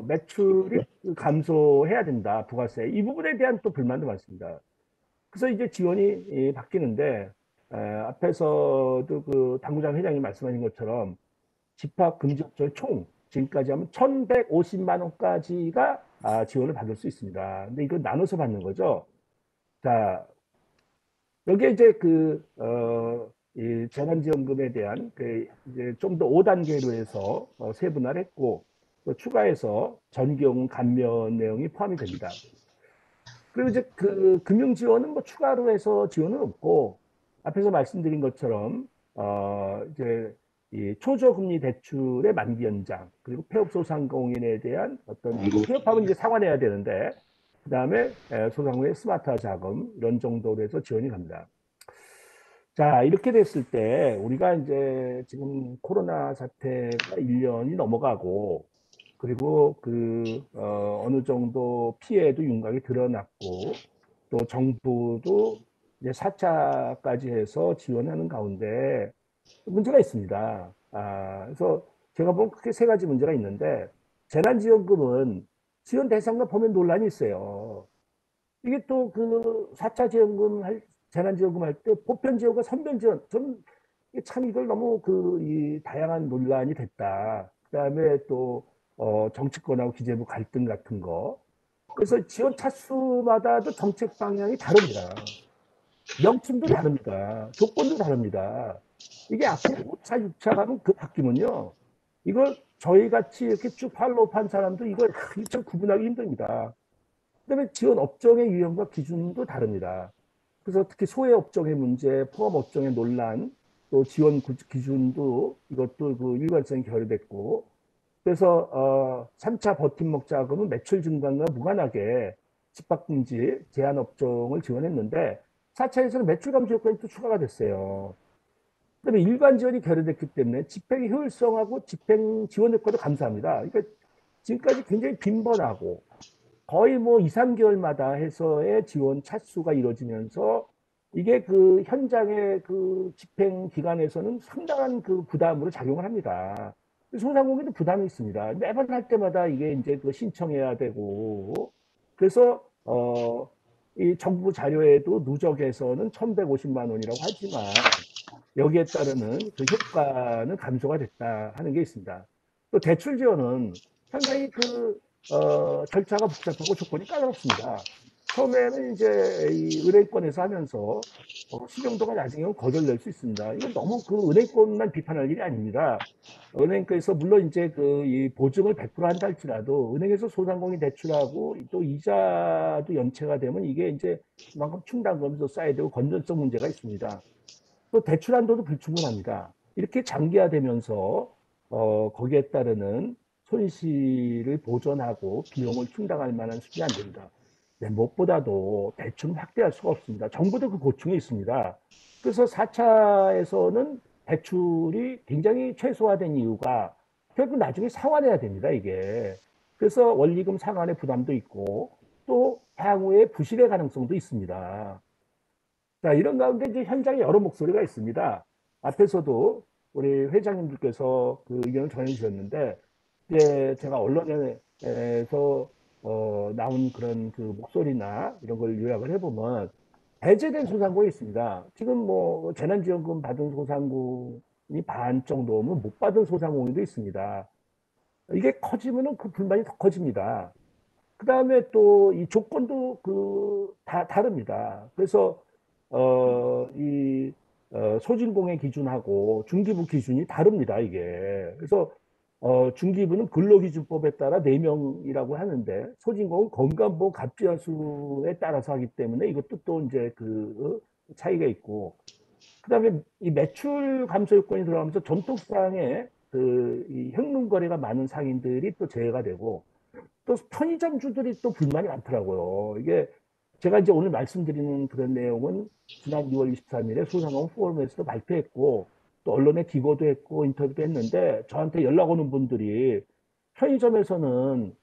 매출이 감소해야 된다, 부가세. 이 부분에 대한 또 불만도 많습니다. 그래서 이제 지원이 바뀌는데, 앞에서도 그 당구장 회장이 말씀하신 것처럼 집합 금지 업종 총 지금까지 하면 1,150만 원까지가 지원을 받을 수 있습니다. 근데 이거 나눠서 받는 거죠. 자, 여기에 이제 이 재난지원금에 대한 이제 좀 더 5단계로 해서 세분화를 했고, 또 추가해서 전기요금 감면 내용이 포함이 됩니다. 그리고 이제 그 금융 지원은 뭐 추가로 해서 지원은 없고, 앞에서 말씀드린 것처럼 이제 이 초저금리 대출의 만기 연장, 그리고 폐업 소상공인에 대한 어떤 폐업하면 이제 상환해야 되는데, 그 다음에 소상공인의 스마트화 자금 이런 정도로 해서 지원이 갑니다. 자, 이렇게 됐을 때 우리가 이제 지금 코로나 사태가 1년이 넘어가고, 그리고 어느 정도 피해도 윤곽이 드러났고, 또 정부도 이제 4차까지 해서 지원하는 가운데 문제가 있습니다. 그래서 제가 보면 크게 세 가지 문제가 있는데, 재난지원금은 지원 대상과 범위 논란이 있어요. 이게 또 그 4차 재난지원금 할 때 보편지원과 선별지원, 저는 참 이걸 너무 이 다양한 논란이 됐다. 그 다음에 또 정치권하고 기재부 갈등 같은 거. 그래서 지원 차수마다도 정책 방향이 다릅니다. 명칭도 다릅니다. 조건도 다릅니다. 이게 앞으로 5차, 6차 가면 바뀌면요. 이걸 저희 같이 이렇게 쭉 팔로우한 사람도 이걸 참 구분하기 힘듭니다. 그다음에 지원 업종의 유형과 기준도 다릅니다. 그래서 특히 소외 업종의 문제, 포함 업종의 논란, 또 지원 기준도 이것도 그 일관성이 결여됐고, 그래서 3차 버팀목 자금은 매출 증가와 무관하게 집합금지 제한 업종을 지원했는데 4차에서는 매출 감소 효과가 또 추가가 됐어요. 그다음에 일반 지원이 결여됐기 때문에 집행의 효율성하고 집행 지원 효과도 감소합니다. 그러니까 지금까지 굉장히 빈번하고 거의 뭐 2, 3개월마다 해서의 지원 차수가 이루어지면서 이게 그 현장의 그 집행 기관에서는 상당한 그 부담으로 작용을 합니다. 소상공인도 부담이 있습니다. 매번 할 때마다 이게 이제 신청해야 되고, 그래서 이 정부 자료에도 누적해서는 1,150만 원이라고 하지만 여기에 따르는 그 효과는 감소가 됐다 하는 게 있습니다. 또 대출 지원은 상당히 절차가 복잡하고 조건이 까다롭습니다. 처음에는 이제 이 은행권에서 하면서 신용도가 나중에 거절될 수 있습니다. 이건 너무 은행권만 비판할 일이 아닙니다. 은행에서 물론 이제 이 보증을 100% 한다 할지라도 은행에서 소상공인 대출하고 또 이자도 연체가 되면 이게 이제 그만큼 충당금도 쌓여야 되고 건전성 문제가 있습니다. 또 대출 한도도 불충분합니다. 이렇게 장기화되면서 거기에 따르는 손실을 보전하고 비용을 충당할 만한 수준이 안 됩니다. 네, 무엇보다도 대출은 확대할 수가 없습니다. 정부도 그 고충이 있습니다. 그래서 4차에서는 대출이 굉장히 최소화된 이유가 결국 나중에 상환해야 됩니다, 이게. 그래서 원리금 상환의 부담도 있고 또 향후에 부실의 가능성도 있습니다. 자, 이런 가운데 이제 현장에 여러 목소리가 있습니다. 앞에서도 우리 회장님들께서 그 의견을 전해주셨는데, 이제 제가 언론에서 나온 그런 그 목소리나 이런 걸 요약을 해보면 배제된 소상공인이 있습니다. 지금 뭐 재난지원금 받은 소상공인이 반 정도면 못 받은 소상공인도 있습니다. 이게 커지면은 그 불만이 더 커집니다. 그 다음에 또 이 조건도 다 다릅니다. 그래서 소진공의 기준하고 중기부 기준이 다릅니다, 이게. 그래서 중기부는 근로기준법에 따라 4명이라고 하는데 소진공은 건강보험 갑질한 수에 따라서 하기 때문에 이것도 또 이제 그 차이가 있고 그다음에 이 매출 감소 요건이 들어가면서 전통상의 이 현금 거래가 많은 상인들이 또 제외가 되고 또 편의점주들이 또 불만이 많더라고요. 이게 제가 이제 오늘 말씀드리는 그런 내용은 지난 2월 23일에 소상공인 포럼에서도 발표했고 또 언론에 기고도 했고 인터뷰도 했는데 저한테 연락 오는 분들이 편의점에서는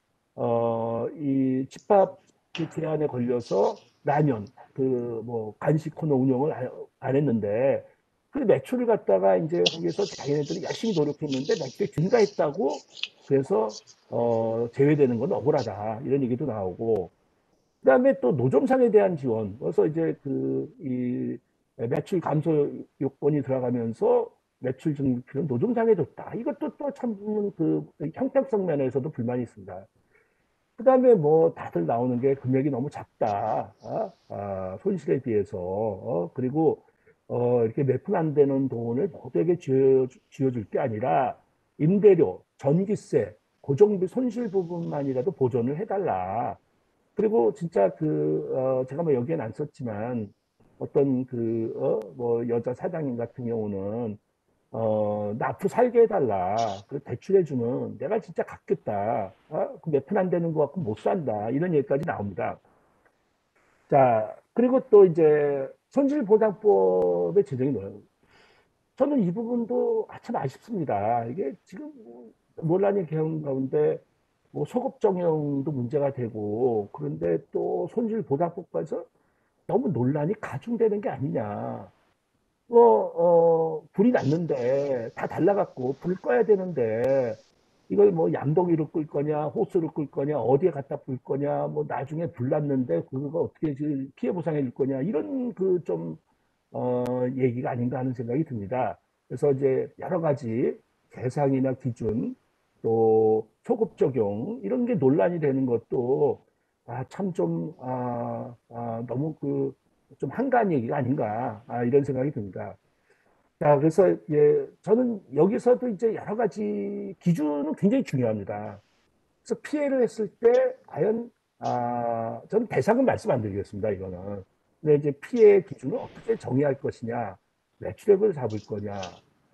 이 집합 그 제한에 걸려서 라면 그 뭐 간식 코너 운영을 안 했는데 그 매출을 갖다가 이제 거기서 자기네들이 열심히 노력했는데 매출이 증가했다고 그래서 제외되는 건 억울하다 이런 얘기도 나오고 그다음에 또 노점상에 대한 지원 그래서 이제 이 매출 감소 요건이 들어가면서 매출 증가는 노점상에 줬다 이것도 또 참 그 형평성 면에서도 불만이 있습니다. 그다음에 뭐 다들 나오는 게 금액이 너무 작다 손실에 비해서 그리고 이렇게 몇 푼 안 되는 돈을 모두에게 쥐어줄 게 아니라 임대료, 전기세, 고정비 손실 부분만이라도 보전을 해달라. 그리고 진짜 제가 뭐 여기엔 안 썼지만 어떤 뭐 여자 사장님 같은 경우는 나 앞으로 살게 해달라. 그 대출해주면 내가 진짜 갚겠다. 그 몇 푼 안 되는 거 갖고 못 산다. 이런 얘기까지 나옵니다. 자, 그리고 또 이제 손실보상법의 제정이 뭐예요? 저는 이 부분도 참 아쉽습니다. 이게 지금 뭐 논란이 개헌 가운데 뭐 소급 적용도 문제가 되고 그런데 또 손실보상법까지 너무 논란이 가중되는 게 아니냐. 불이 났는데 다 달라갖고 불 꺼야 되는데 이걸 뭐 양동이로 끌 거냐 호스로 끌 거냐 어디에 갖다 불 거냐 뭐 나중에 불 났는데 그거 어떻게 피해 보상해 줄 거냐 이런 그 좀 얘기가 아닌가 하는 생각이 듭니다. 그래서 이제 여러 가지 대상이나 기준 또 소급 적용 이런 게 논란이 되는 것도 참 좀 너무 좀 한가한 얘기가 아닌가 이런 생각이 듭니다. 자, 그래서 저는 여기서도 이제 여러 가지 기준은 굉장히 중요합니다. 그래서 피해를 했을 때 과연 저는 대상은 말씀 안 드리겠습니다. 이거는. 근데 이제 피해 기준을 어떻게 정의할 것이냐, 매출액을 잡을 거냐,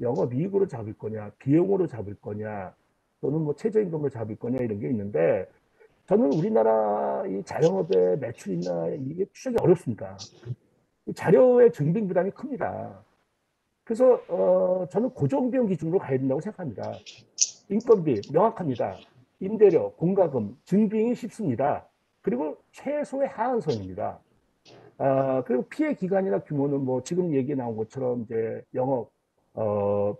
영업이익으로 잡을 거냐, 비용으로 잡을 거냐, 또는 뭐 최저임금으로 잡을 거냐 이런 게 있는데 저는 우리나라 이 자영업의 매출이나 이게 추적이 어렵습니다. 자료의 증빙 부담이 큽니다. 그래서 저는 고정비용 기준으로 가야 된다고 생각합니다. 인건비 명확합니다. 임대료, 공과금, 증빙이 쉽습니다. 그리고 최소의 하한선입니다. 그리고 피해 기간이나 규모는 뭐 지금 얘기 나온 것처럼 이제 영업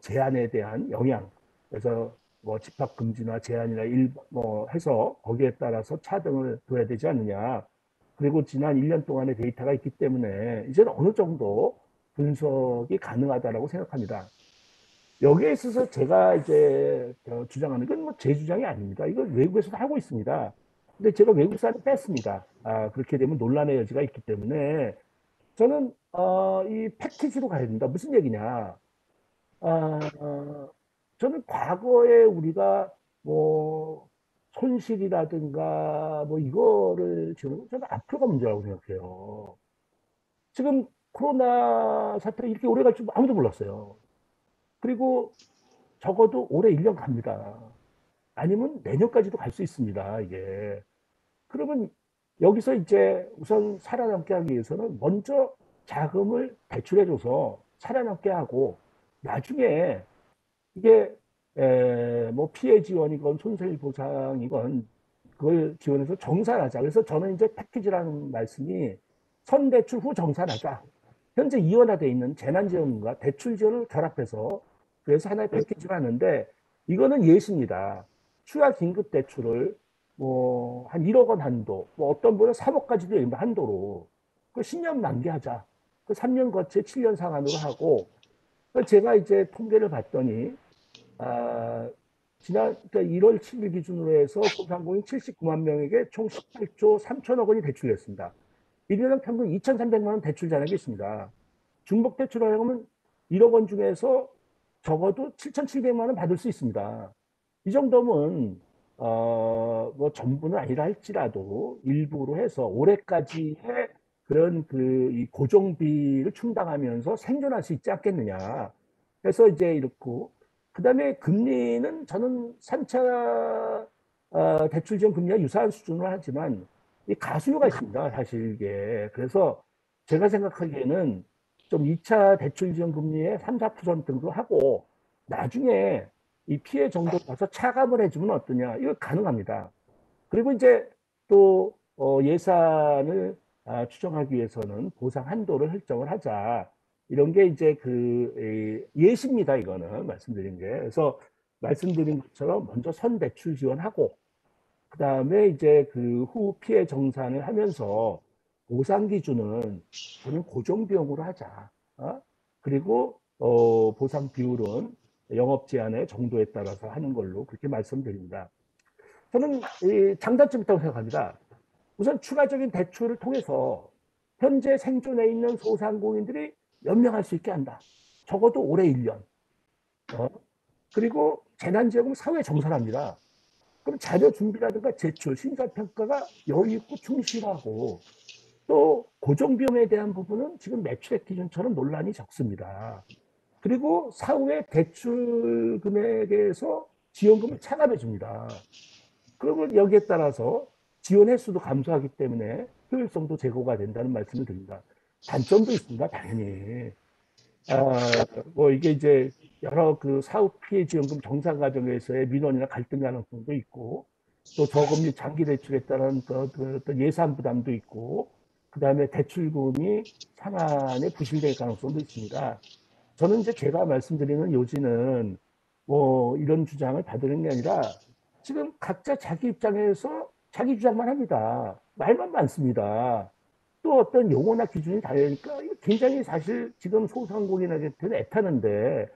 제한에 대한 영향, 그래서 뭐 집합 금지나 제한이나 뭐 해서 거기에 따라서 차등을 둬야 되지 않느냐. 그리고 지난 1년 동안의 데이터가 있기 때문에 이제는 어느 정도 분석이 가능하다라고 생각합니다. 여기에 있어서 제가 이제 주장하는 건 뭐 제 주장이 아닙니다. 이걸 외국에서도 하고 있습니다. 근데 제가 외국사를 뺐습니다. 그렇게 되면 논란의 여지가 있기 때문에 저는 이 패키지로 가야 된다. 무슨 얘기냐? 저는 과거에 우리가 뭐 손실이라든가 뭐 이거를 지금 저는 앞으로가 문제라고 생각해요. 지금 코로나 사태가 이렇게 오래 갈 줄 아무도 몰랐어요. 그리고 적어도 올해 1년 갑니다. 아니면 내년까지도 갈 수 있습니다. 이게. 그러면 여기서 이제 우선 살아남게 하기 위해서는 먼저 자금을 대출해줘서 살아남게 하고 나중에 이게 뭐 피해 지원이건 손실 보상이건 그걸 지원해서 정산하자. 그래서 저는 이제 패키지라는 말씀이 선대출 후 정산하자. 현재 이원화되어 있는 재난지원과 대출 지원을 결합해서 그래서 하나의 패키지를 하는데 이거는 예시입니다. 추가 긴급 대출을 뭐 한 1억 원 한도, 뭐 어떤 분은 3억까지도 한도로 그 10년 만기하자. 그 3년 거치에 7년 상한으로 하고 제가 이제 통계를 봤더니 지난 그러니까 1월 7일 기준으로 해서 소상공인 79만 명에게 총 18조 3천억 원이 대출됐습니다. 1년 평균 2,300만 원 대출 잔액이 있습니다. 중복 대출을 하면 1억 원 중에서 적어도 7,700만 원 받을 수 있습니다. 이 정도면 뭐 전부는 아니라 할지라도 일부로 해서 올해까지의 그런 이 고정비를 충당하면서 생존할 수 있지 않겠느냐. 그래서 이제 이렇고 그다음에 금리는 저는 3차 대출 지원 금리와 유사한 수준으로 하지만 이 가수요가 있습니다. 사실 이게. 그래서 제가 생각하기에는 좀 2차 대출 지원 금리에 3, 4% 정도 하고 나중에 이 피해 정도 봐서 차감을 해주면 어떠냐. 이거 가능합니다. 그리고 이제 또 예산을 추정하기 위해서는 보상 한도를 설정을 하자. 이런 게 이제 예시입니다. 이거는 말씀드린 게. 그래서 말씀드린 것처럼 먼저 선대출 지원하고 그다음에 이제 그 후 피해 정산을 하면서 보상 기준은 저는 고정 비용으로 하자. 그리고 보상 비율은 영업 제한의 정도에 따라서 하는 걸로 그렇게 말씀드립니다. 저는 이 장단점이 있다고 생각합니다. 우선 추가적인 대출을 통해서 현재 생존해 있는 소상공인들이 연명할 수 있게 한다. 적어도 올해 1년. 그리고 재난지원금 사후에 정산합니다. 그럼 자료 준비라든가 제출, 심사평가가 여유 있고 충실하고 또 고정비용에 대한 부분은 지금 매출액 기준처럼 논란이 적습니다. 그리고 사후에 대출 금액에서 지원금을 차감해 줍니다. 그러면 여기에 따라서 지원 횟수도 감소하기 때문에 효율성도 제고가 된다는 말씀을 드립니다. 단점도 있습니다, 당연히. 뭐 이게 이제 여러 그 사후 피해 지원금 정산 과정에서의 민원이나 갈등 가능성도 있고 또 저금리 장기 대출에 따른 어떤 예산 부담도 있고 그다음에 대출금이 상한에 부실될 가능성도 있습니다. 저는 이제 제가 말씀드리는 요지는 뭐 이런 주장을 받는 게 아니라 지금 각자 자기 입장에서 자기 주장만 합니다. 말만 많습니다. 또 어떤 용어나 기준이 다르니까 굉장히 사실 지금 소상공인한테는 애타는데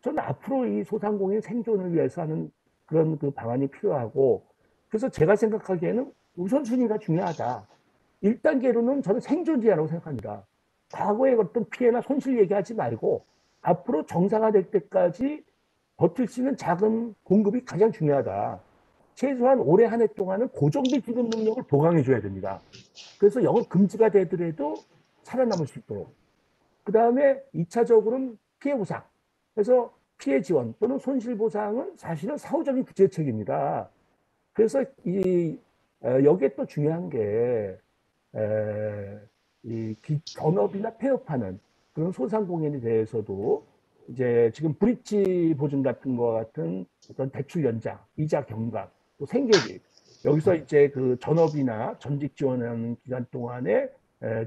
저는 앞으로 이 소상공인 생존을 위해서 하는 그런 그 방안이 필요하고 그래서 제가 생각하기에는 우선순위가 중요하다. 1단계로는 저는 생존제한이라고 생각합니다. 과거의 어떤 피해나 손실 얘기하지 말고 앞으로 정상화될 때까지 버틸 수 있는 자금 공급이 가장 중요하다. 최소한 올해 한 해 동안은 고정비 지급 능력을 보강해 줘야 됩니다. 그래서 영업 금지가 되더라도 살아남을 수 있도록. 그 다음에 2차적으로는 피해 보상. 그래서 피해 지원 또는 손실 보상은 사실은 사후적인 구제책입니다. 그래서 여기에 또 중요한 게 이 전업이나 폐업하는 그런 소상공인에 대해서도 이제 지금 브릿지 보증 같은 거 같은 어떤 대출 연장, 이자 경감, 또 생계비 여기서 이제 그 전업이나 전직 지원하는 기간 동안에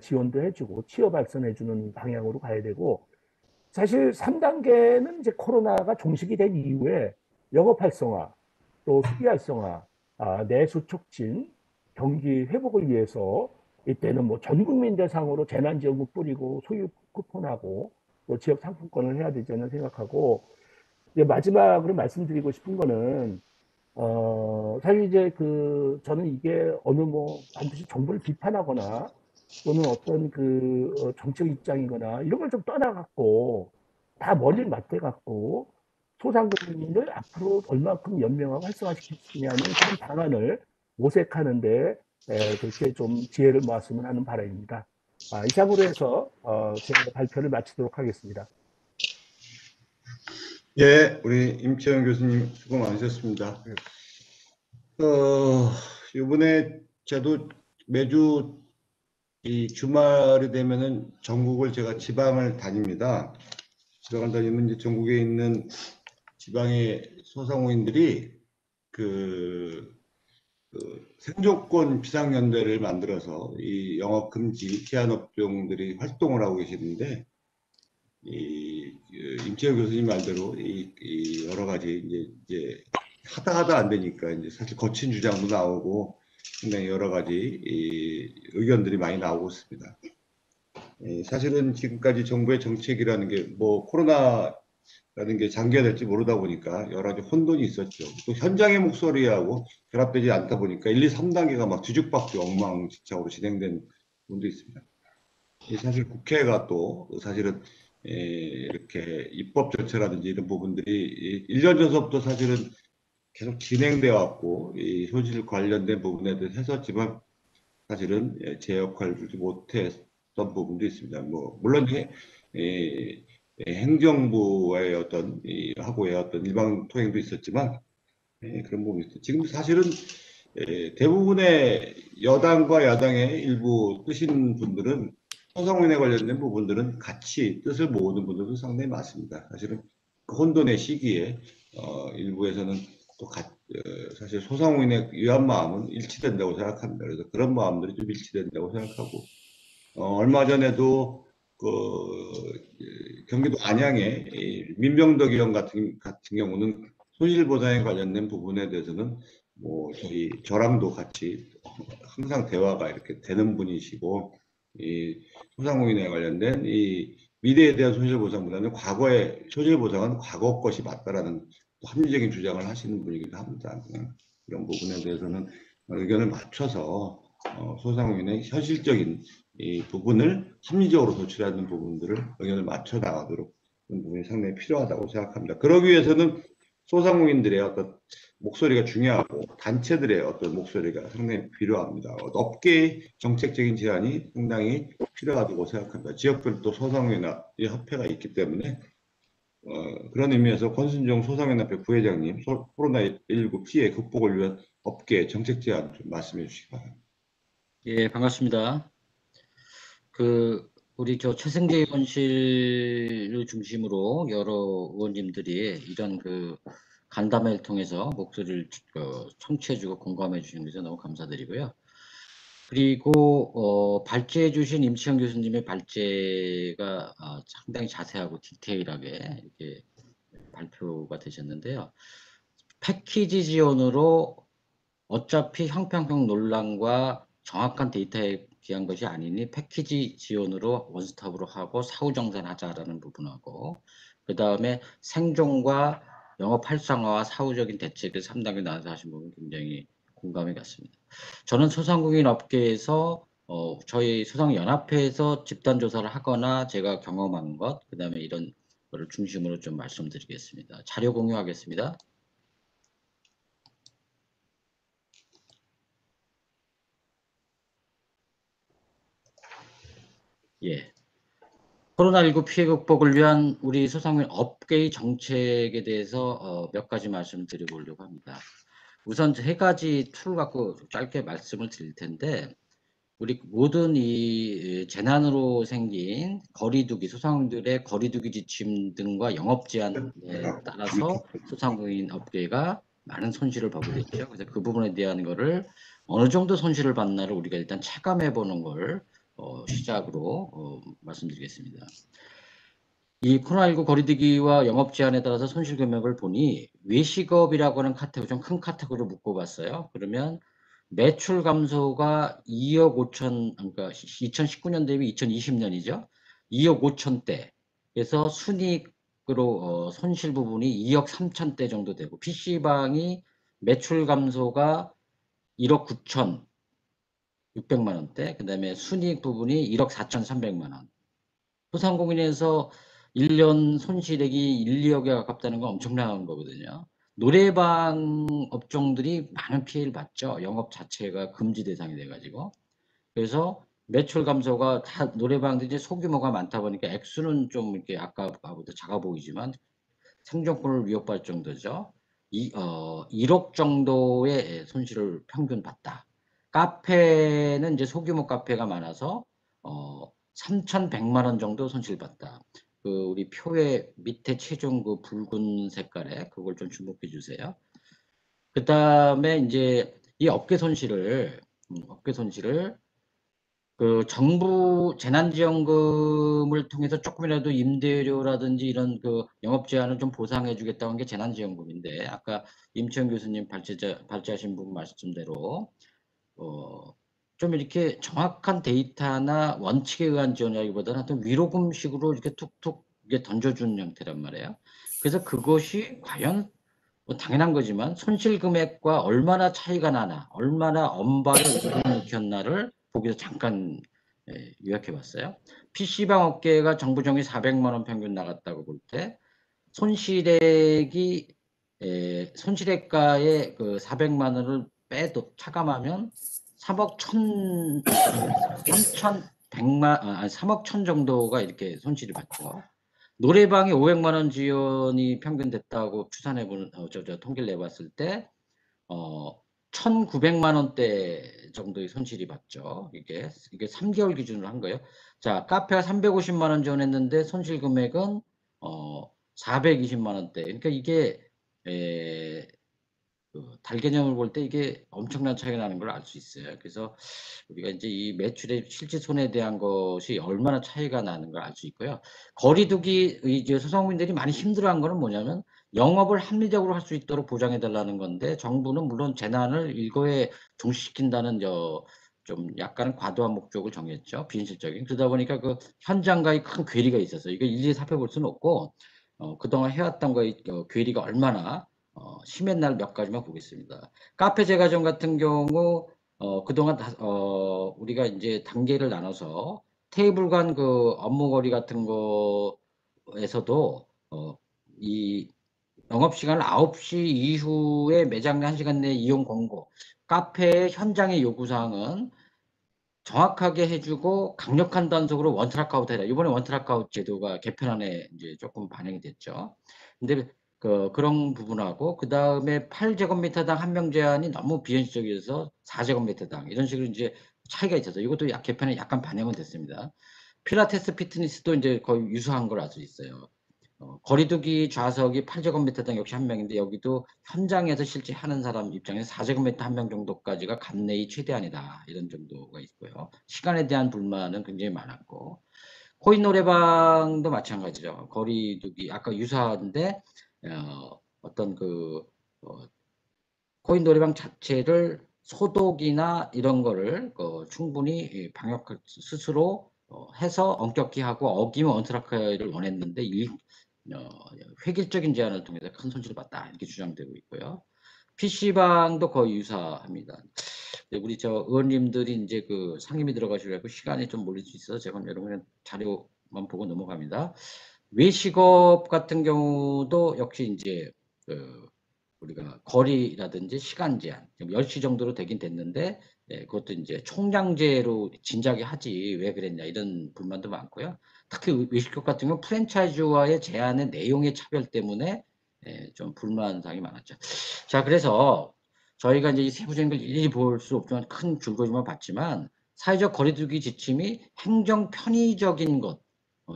지원도 해주고 취업 발전해주는 방향으로 가야 되고 사실 3단계는 이제 코로나가 종식이 된 이후에 영업 활성화, 또 소비 활성화, 내수 촉진, 경기 회복을 위해서 이때는 뭐 전 국민 대상으로 재난지원금 뿌리고 소유 쿠폰하고 또 지역 상품권을 해야 되지 않나 생각하고 이제 마지막으로 말씀드리고 싶은 거는 사실 이제 저는 이게 어느 뭐 반드시 정부를 비판하거나 또는 어떤 정책 입장이거나 이런 걸 좀 떠나갖고 다 머리를 맞대갖고 소상공인을 앞으로 얼마큼 연명하고 활성화시킬 수 있냐는 그런 방안을 모색하는데 그렇게 좀 지혜를 모았으면 하는 바람입니다. 이상으로 해서 제 발표를 마치도록 하겠습니다. 예, 우리 임채영 교수님 수고 많으셨습니다. 이번에 저도 매주 이 주말이 되면은 전국을 제가 지방을 다닙니다. 지방을 다니면 이제 전국에 있는 지방의 소상공인들이 생존권 비상연대를 만들어서 이 영업 금지 제한 업종들이 활동을 하고 계시는데 임채영 교수님 말대로 여러 가지 이제 하다 안 되니까 이제 사실 거친 주장도 나오고 굉장히 여러 가지 의견들이 많이 나오고 있습니다. 사실은 지금까지 정부의 정책이라는 게 뭐 코로나라는 게 장기화될지 모르다 보니까 여러 가지 혼돈이 있었죠. 또 현장의 목소리하고 결합되지 않다 보니까 1, 2, 3단계가 막 뒤죽박죽 엉망진창으로 진행된 부분도 있습니다. 사실 국회가 또 사실은 이렇게 입법 절차라든지 이런 부분들이 1년 전서부터 사실은 계속 진행되어 왔고 이 손실 관련된 부분에 대해서 했었지만 사실은 제 역할을 주지 못했던 부분도 있습니다. 뭐 물론 행정부의 어떤 하고의 어떤 일방 통행도 있었지만 그런 부분이 있어요. 지금 사실은 대부분의 여당과 야당의 일부 뜨신 분들은 소상공인에 관련된 부분들은 같이 뜻을 모으는 분들도 상당히 많습니다. 사실은 그 혼돈의 시기에 일부에서는 또 사실 소상공인의 위한 마음은 일치된다고 생각합니다. 그래서 그런 마음들이 좀 일치된다고 생각하고 얼마 전에도 그 경기도 안양의 민병덕 의원 같은 경우는 손실보상에 관련된 부분에 대해서는 뭐 저랑도 같이 항상 대화가 이렇게 되는 분이시고 이 소상공인에 관련된 이 미래에 대한 손실보상보다는 과거의 손실보상은 과거 것이 맞다라는 합리적인 주장을 하시는 분이기도 합니다. 이런 부분에 대해서는 의견을 맞춰서 소상공인의 현실적인 이 부분을 합리적으로 도출하는 부분들을 의견을 맞춰 나가도록 그런 부분이 상당히 필요하다고 생각합니다. 그러기 위해서는 소상공인들의 어떤 목소리가 중요하고 단체들의 어떤 목소리가 상당히 필요합니다. 업계의 정책적인 제안이 상당히 필요하다고 생각합니다. 지역별로 또 소상공인 협회가 있기 때문에 그런 의미에서 권순정 소상공인협회 부회장님 코로나19 피해 극복을 위한 업계 정책 제안 좀 말씀해 주시기 바랍니다. 예, 반갑습니다. 우리 최승재 의원실을 중심으로 여러 의원님들이 이런 간담회를 통해서 목소리를 청취해주고 공감해 주시는 것에 너무 감사드리고요. 그리고 발제해 주신 임치영 교수님의 발제가 상당히 자세하고 디테일하게 이렇게 발표가 되셨는데요. 패키지 지원으로 어차피 형평성 논란과 정확한 데이터에 귀한 것이 아니니 패키지 지원으로 원스톱으로 하고 사후정산하자라는 부분하고 그 다음에 생존과 영업 활성화와 사후적인 대책을 3단계 나눠서 하신 부분 굉장히 공감이 갔습니다. 저는 소상공인 업계에서 저희 소상연합회에서 집단조사를 하거나 제가 경험한 것, 그 다음에 이런 거를 중심으로 좀 말씀드리겠습니다. 자료 공유하겠습니다. 예. 코로나19 피해 극복을 위한 우리 소상공인 업계의 정책에 대해서 몇 가지 말씀을 드려보려고 합니다. 우선 3가지 툴 갖고 짧게 말씀을 드릴 텐데, 우리 모든 이 재난으로 생긴 거리두기, 소상공인들의 거리두기 지침 등과 영업 제한에 따라서 소상공인 업계가 많은 손실을 보게 됐죠. 그래서 그 부분에 대한 거를 어느 정도 손실을 받나를 우리가 일단 체감해 보는 걸 시작으로 말씀드리겠습니다. 이 코로나19 거리두기와 영업 제한에 따라서 손실 금액을 보니 외식업이라고 하는 카테고리, 좀 큰 카테고리로 묶어봤어요. 그러면 매출 감소가 2억 5천, 그러니까 2019년 대비 2020년이죠. 2억 5천대. 그래서 순이익으로 손실 부분이 2억 3천대 정도 되고, PC방이 매출 감소가 1억 9천 6백만 원대, 그 다음에 순이익 부분이 1억 4,300만 원. 소상공인에서 1년 손실액이 1, 2억에 가깝다는 건 엄청난 거거든요. 노래방 업종들이 많은 피해를 봤죠. 영업 자체가 금지 대상이 돼가지고. 그래서 매출 감소가 다 노래방들이 소규모가 많다 보니까 액수는 좀 이렇게 아까보다 작아 보이지만 생존권을 위협받을 정도죠. 1억 정도의 손실을 평균 봤다. 카페는 이제 소규모 카페가 많아서 3,100만 원 정도 손실봤다. 우리 표의 밑에 최종 붉은 색깔에 그걸 좀 주목해 주세요. 그 다음에 이제 이 업계 손실을 정부 재난지원금을 통해서 조금이라도 임대료라든지 이런 영업 제한을 좀 보상해 주겠다는 게 재난지원금인데, 아까 임치영 교수님 발제하신 부분 말씀대로 좀 이렇게 정확한 데이터나 원칙에 의한 지원이라기보다는 어떤 위로금식으로 이렇게 툭툭 이게 던져주는 형태란 말이에요. 그래서 그것이 과연 당연한 거지만 손실 금액과 얼마나 차이가 나나, 얼마나 엄발을 일으켰나를 보기 위해서 잠깐 요약해 봤어요. PC방 업계가 정부 정의 400만 원 평균 나갔다고 볼 때 손실액이 손실액가의 그 400만 원을 빼도 차감하면 3억 3억 1,000 정도가 이렇게 손실이 받죠. 노래방이 500만 원 지원이 평균 됐다고 추산해 보는 통계를 내봤을 때 1,900만 원대 정도의 손실이 받죠. 이게 3개월 기준으로 한 거예요. 자, 카페가 350만 원 지원했는데 손실 금액은 420만 원대. 그러니까 이게 달 개념을 볼 때 이게 엄청난 차이가 나는 걸 알 수 있어요. 그래서 우리가 이제 이 매출의 실질 손해에 대한 것이 얼마나 차이가 나는 걸 알 수 있고요. 거리두기 이제 소상공인들이 많이 힘들어한 거는 뭐냐면 영업을 합리적으로 할 수 있도록 보장해 달라는 건데 정부는 물론 재난을 일거에 종식시킨다는 좀 약간은 과도한 목적을 정했죠. 비현실적인. 그러다 보니까 그 현장과의 큰 괴리가 있어서 이거 일일이 살펴볼 수는 없고 그동안 해왔던 거의 괴리가 얼마나 심한 날 몇 가지만 보겠습니다. 카페 제과점 같은 경우 그동안 우리가 이제 단계를 나눠서 테이블 간 그 업무 거리 같은 거에서도 이 영업시간 9시 이후에 매장 내 1시간 내 이용 권고, 카페의 현장의 요구사항은 정확하게 해주고 강력한 단속으로 원트락아웃 해라. 이번에 원트락아웃 제도가 개편안에 이제 조금 반영이 됐죠. 근데 그런 부분하고 그 다음에 8제곱미터당 한 명 제한이 너무 비현실적이어서 4제곱미터당 이런 식으로 이제 차이가 있어서 이것도 개편에 약간 반영은 됐습니다. 필라테스 피트니스도 이제 거의 유사한 걸 알 수 있어요. 거리두기 좌석이 8제곱미터당 역시 한 명인데 여기도 현장에서 실제 하는 사람 입장에서 4제곱미터 한 명 정도까지가 간내의 최대한이다 이런 정도가 있고요. 시간에 대한 불만은 굉장히 많았고 코인 노래방도 마찬가지죠. 거리두기 아까 유사한데 어떤 코인 노래방 자체를 소독이나 이런 거를 충분히 방역 스스로 해서 엄격히 하고 어기면 언트라크를 원했는데 획일적인 제한을 통해서 큰 손실을 봤다 이렇게 주장되고 있고요. PC방도 거의 유사합니다. 우리 의원님들이 이제 그 상임위 들어가시려고 시간이 좀 몰릴 수 있어서 제가 여러분의 자료만 보고 넘어갑니다. 외식업 같은 경우도 역시 이제 우리가 거리라든지 시간 제한 10시 정도로 되긴 됐는데 그것도 이제 총량제로 진작에 하지 왜 그랬냐 이런 불만도 많고요. 특히 외식업 같은 경우 프랜차이즈와의 제한의 내용의 차별 때문에 좀 불만사항이 많았죠. 자, 그래서 저희가 이제 이 세부적인 걸 일일이 볼 수 없지만 큰 줄거리만 봤지만 사회적 거리두기 지침이 행정 편의적인 것,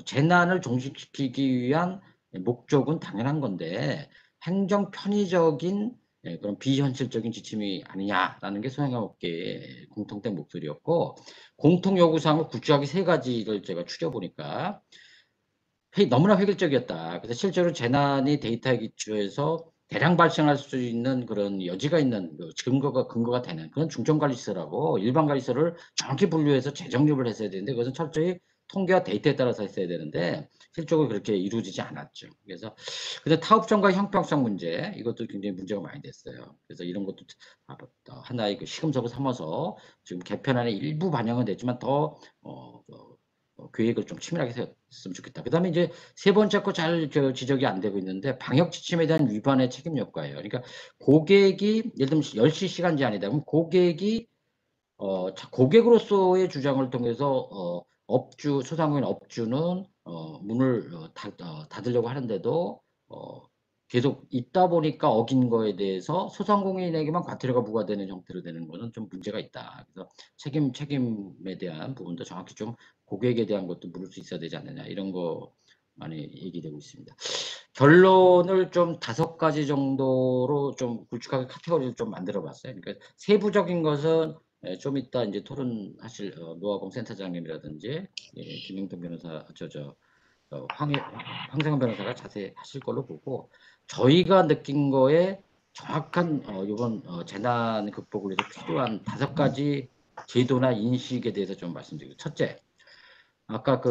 재난을 종식시키기 위한 목적은 당연한 건데 행정 편의적인 그런 비현실적인 지침이 아니냐라는 게 소상공인업계의 공통된 목소리였고 공통 요구사항을 구체하게 3가지를 제가 추려보니까 너무나 획일적이었다. 그래서 실제로 재난이 데이터에 기초해서 대량 발생할 수 있는 그런 여지가 있는 근거가 되는 그런 중점관리시설하고 일반관리시설을 정확히 분류해서 재정립을 했어야 되는데 그것은 철저히 통계와 데이터에 따라서 했어야 되는데 실적으로 그렇게 이루어지지 않았죠. 그래서 타업성과 형평성 문제 이것도 굉장히 문제가 많이 됐어요. 그래서 이런 것도 하나의 시금석을 삼아서 지금 개편안에 일부 반영은 됐지만 더 계획을 좀 치밀하게 세웠으면 좋겠다. 그 다음에 이제 3번째 거 잘 지적이 안 되고 있는데 방역 지침에 대한 위반의 책임 효과예요. 그러니까 고객이 예를 들면 10시 시간 제한이다. 그럼 고객이 고객으로서의 주장을 통해서 소상공인 업주는 문을 닫으려고 하는데도 계속 있다 보니까 어긴 거에 대해서 소상공인에게만 과태료가 부과되는 형태로 되는 거는 좀 문제가 있다. 그래서 책임에 대한 부분도 정확히 좀 고객에 대한 것도 물을 수 있어야 되지 않느냐 이런 거 많이 얘기되고 있습니다. 결론을 좀 5가지 정도로 좀 굵직하게 카테고리를 좀 만들어 봤어요. 그러니까 세부적인 것은 좀 이따 이제 토론하실 노아공 센터장님이라든지 김영동 변호사 황세경 변호사가 자세히 하실 걸로 보고 저희가 느낀 거에 정확한 이번 재난 극복을 위해서 필요한 5가지 제도나 인식에 대해서 좀 말씀드리고 첫째, 아까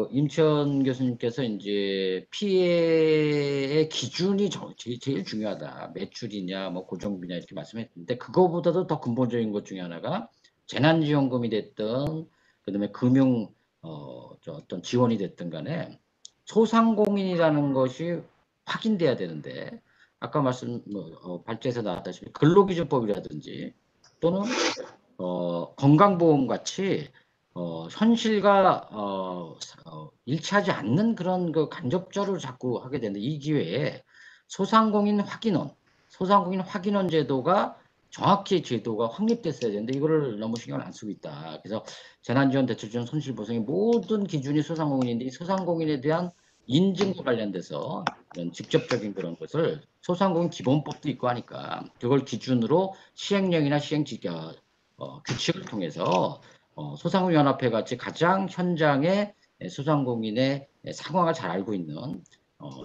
임천 교수님께서 이제 피해의 기준이 제일 중요하다. 매출이냐, 뭐 고정비냐 이렇게 말씀했는데 그거보다도 더 근본적인 것 중에 하나가 재난지원금이 됐든 그다음에 금융 어떤 지원이 됐든 간에 소상공인이라는 것이 확인돼야 되는데 아까 발제에서 나왔다시피 근로기준법이라든지 또는 건강보험 같이 현실과 일치하지 않는 그런 그 간접적으로 자꾸 하게 되는데 이 기회에 소상공인 확인원 제도가 정확히 제도가 확립됐어야 되는데 이거를 너무 신경을 안 쓰고 있다. 그래서 재난지원 대출지원 손실보상의 모든 기준이 소상공인인데 이 소상공인에 대한 인증과 관련돼서 이런 직접적인 그런 것을 소상공인 기본법도 있고 하니까 그걸 기준으로 시행령이나 규칙을 통해서 소상공인연합회 같이 가장 현장에 소상공인의 상황을 잘 알고 있는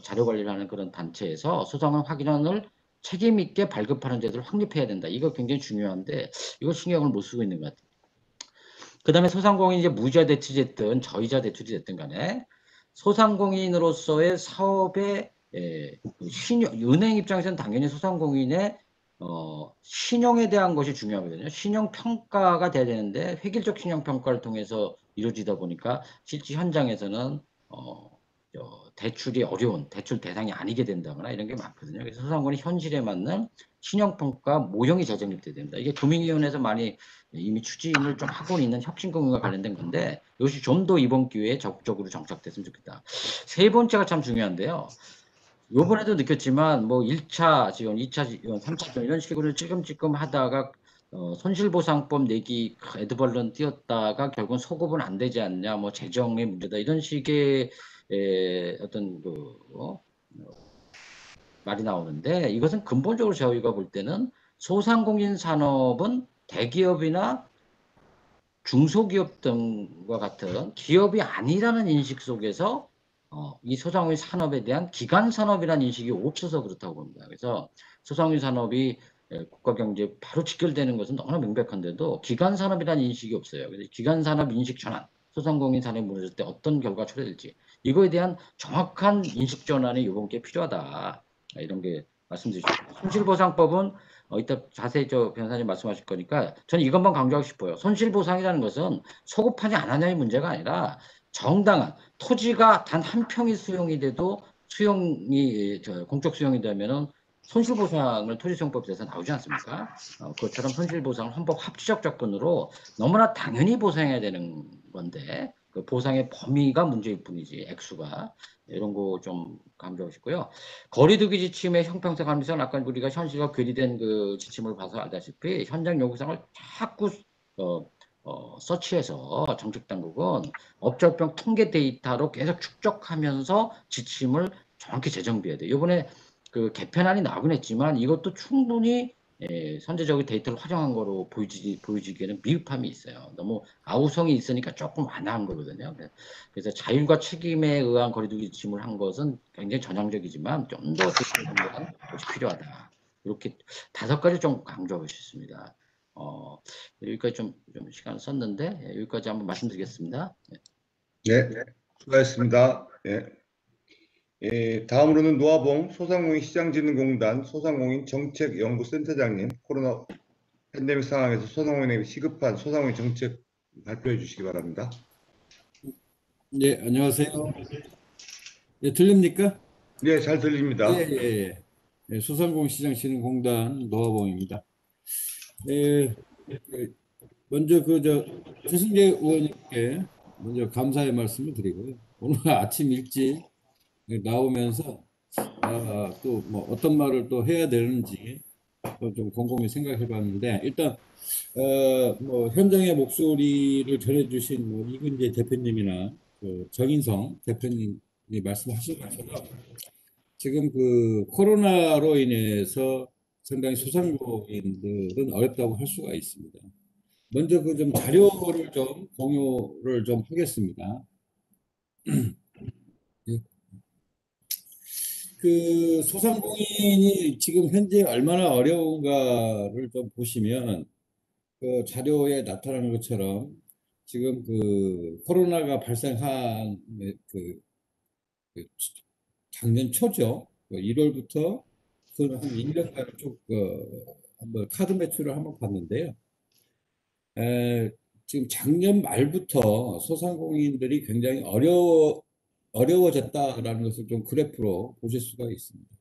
자료 관리를 하는 그런 단체에서 소상공인 확인원을 책임 있게 발급하는 제도를 확립해야 된다. 이거 굉장히 중요한데 이거 신경을 못 쓰고 있는 것 같아요. 그 다음에 소상공인이 이제 무이자 대출이 됐든 저이자 대출이 됐든 간에 소상공인으로서의 사업의 은행 입장에서는 당연히 소상공인의 신용에 대한 것이 중요하거든요. 신용 평가가 돼야 되는데 획일적 신용 평가를 통해서 이루어지다 보니까 실제 현장에서는 대출이 어려운 대출 대상이 아니게 된다거나 이런 게 많거든요. 그래서 소상공인이 현실에 맞는 신용평가 모형이 제정돼야 됩니다. 이게 금융위원회에서 많이 이미 추진을 좀 하고 있는 혁신금융과 관련된 건데 이것이 좀 더 이번 기회에 적극적으로 정착됐으면 좋겠다. 세 번째가 참 중요한데요. 요번에도 느꼈지만 뭐 1차 지원, 2차 지원, 3차 지원 이런 식으로 찔끔찔끔 하다가 손실보상법 내기 에드벌런 띄었다가 결국은 소급은 안 되지 않냐, 뭐 재정의 문제다 이런 식의 어떤 말이 나오는데 이것은 근본적으로 저희가 볼 때는 소상공인 산업은 대기업이나 중소기업 등과 같은 기업이 아니라는 인식 속에서 이 소상공인 산업에 대한 기간 산업이라는 인식이 없어서 그렇다고 봅니다. 그래서 소상공인 산업이 국가 경제에 바로 직결되는 것은 너무나 명백한데도 기간 산업이라는 인식이 없어요. 그래서 기간 산업 인식 전환, 소상공인 산업이 무너질 때 어떤 결과가 초래될지 이거에 대한 정확한 인식 전환이 이번 기회에 필요하다. 이런 게 말씀드리죠. 손실보상법은 이따 자세히 변호사님 말씀하실 거니까 저는 이것만 강조하고 싶어요. 손실보상이라는 것은 소급하지 않았냐의 문제가 아니라 정당한 토지가 단 한 평이 수용이 돼도 공적 수용이 되면은 손실보상을 토지수용법에서 나오지 않습니까? 그것처럼 손실보상을 헌법 합치적 조건으로 너무나 당연히 보상해야 되는 건데 그 보상의 범위가 문제일 뿐이지 액수가 이런 거 좀 강조하고 싶고요. 거리두기 지침의 형평성 감시는 아까 우리가 현실과 괴리된 그 지침을 봐서 알다시피 현장 요구사항을 자꾸 서치해서 정책당국은 업적병 통계 데이터로 계속 축적하면서 지침을 정확히 재정비해야 돼요. 이번에 그 개편안이 나오긴 했지만 이것도 충분히 선제적인 데이터를 활용한 거로 보여지기에는 미흡함이 있어요. 너무 아우성이 있으니까 조금 완화한 거거든요. 그래서 자율과 책임에 의한 거리두기 지침을 한 것은 굉장히 전향적이지만 좀 더 데이터 것이 필요하다. 이렇게 5가지 좀 강조하고 싶습니다. 여기까지 좀 시간을 썼는데 여기까지 한번 말씀드리겠습니다. 네, 수고하셨습니다. 다음으로는 노아봉 소상공인 시장진흥공단 소상공인 정책연구센터장님 코로나 팬데믹 상황에서 소상공인에게 시급한 소상공인 정책 발표해 주시기 바랍니다. 네, 안녕하세요. 예, 들립니까? 네, 잘 들립니다. 예. 소상공인 시장진흥공단 노아봉입니다. 먼저 최승재 의원님께 먼저 감사의 말씀을 드리고요. 오늘 아침 일찍 나오면서 또 뭐 어떤 말을 또 해야 되는지 좀 곰곰이 생각해봤는데 일단 뭐 현장의 목소리를 전해주신 뭐 이근재 대표님이나 그 정인성 대표님이 말씀하신 것처럼 지금 그 코로나로 인해서 상당히 소상공인들은 어렵다고 할 수가 있습니다. 먼저 그 좀 자료를 좀 공유를 좀 하겠습니다. 그 소상공인이 지금 현재 얼마나 어려운가를 좀 보시면 그 자료에 나타나는 것처럼 지금 그 코로나가 발생한 그 작년 초죠. 1월부터 한 1년간 쭉 한번 카드 매출을 한번 봤는데요. 지금 작년 말부터 소상공인들이 굉장히 어려워졌다라는 것을 좀 그래프로 보실 수가 있습니다.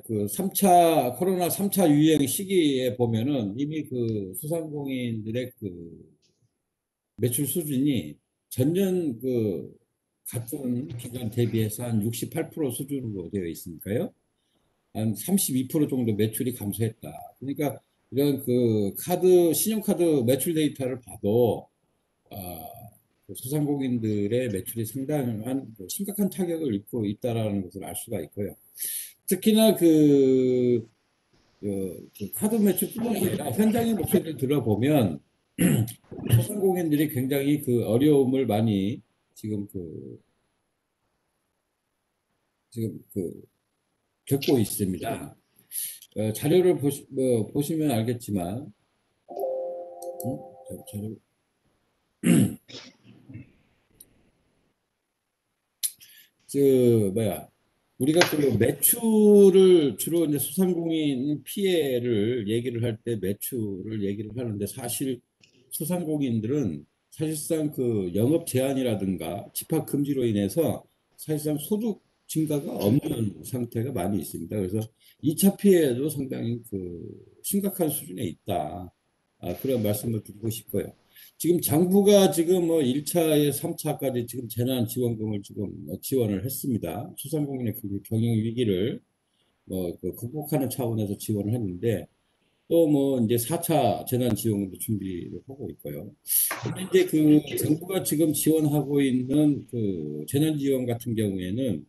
그 3차 코로나 3차 유행 시기에 보면은 이미 그 소상공인들의 그 매출 수준이 전년 그 같은 기간 대비해서 한 68% 수준으로 되어 있으니까요. 한 32% 정도 매출이 감소했다. 그러니까 이런 그 신용카드 매출 데이터를 봐도 그 소상공인들의 매출이 상당한 심각한 타격을 입고 있다라는 것을 알 수가 있고요. 특히나 그 카드 매출뿐만 아니라 현장의 목소리를 들어보면 소상공인들이 굉장히 그 어려움을 많이 지금 겪고 있습니다. 자료를 보시면 알겠지만, 자료. 우리가 그 매출을 주로 이제 소상공인 피해를 얘기를 할 때 매출을 얘기를 하는데, 사실 소상공인들은 사실상 그 영업 제한이라든가 집합 금지로 인해서 사실상 소득 증가가 없는 상태가 많이 있습니다. 그래서 2차 피해도 상당히 그 심각한 수준에 있다. 그런 말씀을 드리고 싶고요. 지금 정부가 지금 뭐 1차에 3차까지 지금 재난지원금을 지금 지원을 했습니다. 소상공인의 그 경영 위기를 그 극복하는 차원에서 지원을 했는데, 또 뭐 이제 4차 재난지원금도 준비를 하고 있고요. 근데 이제 그 정부가 지금 지원하고 있는 그 재난지원 같은 경우에는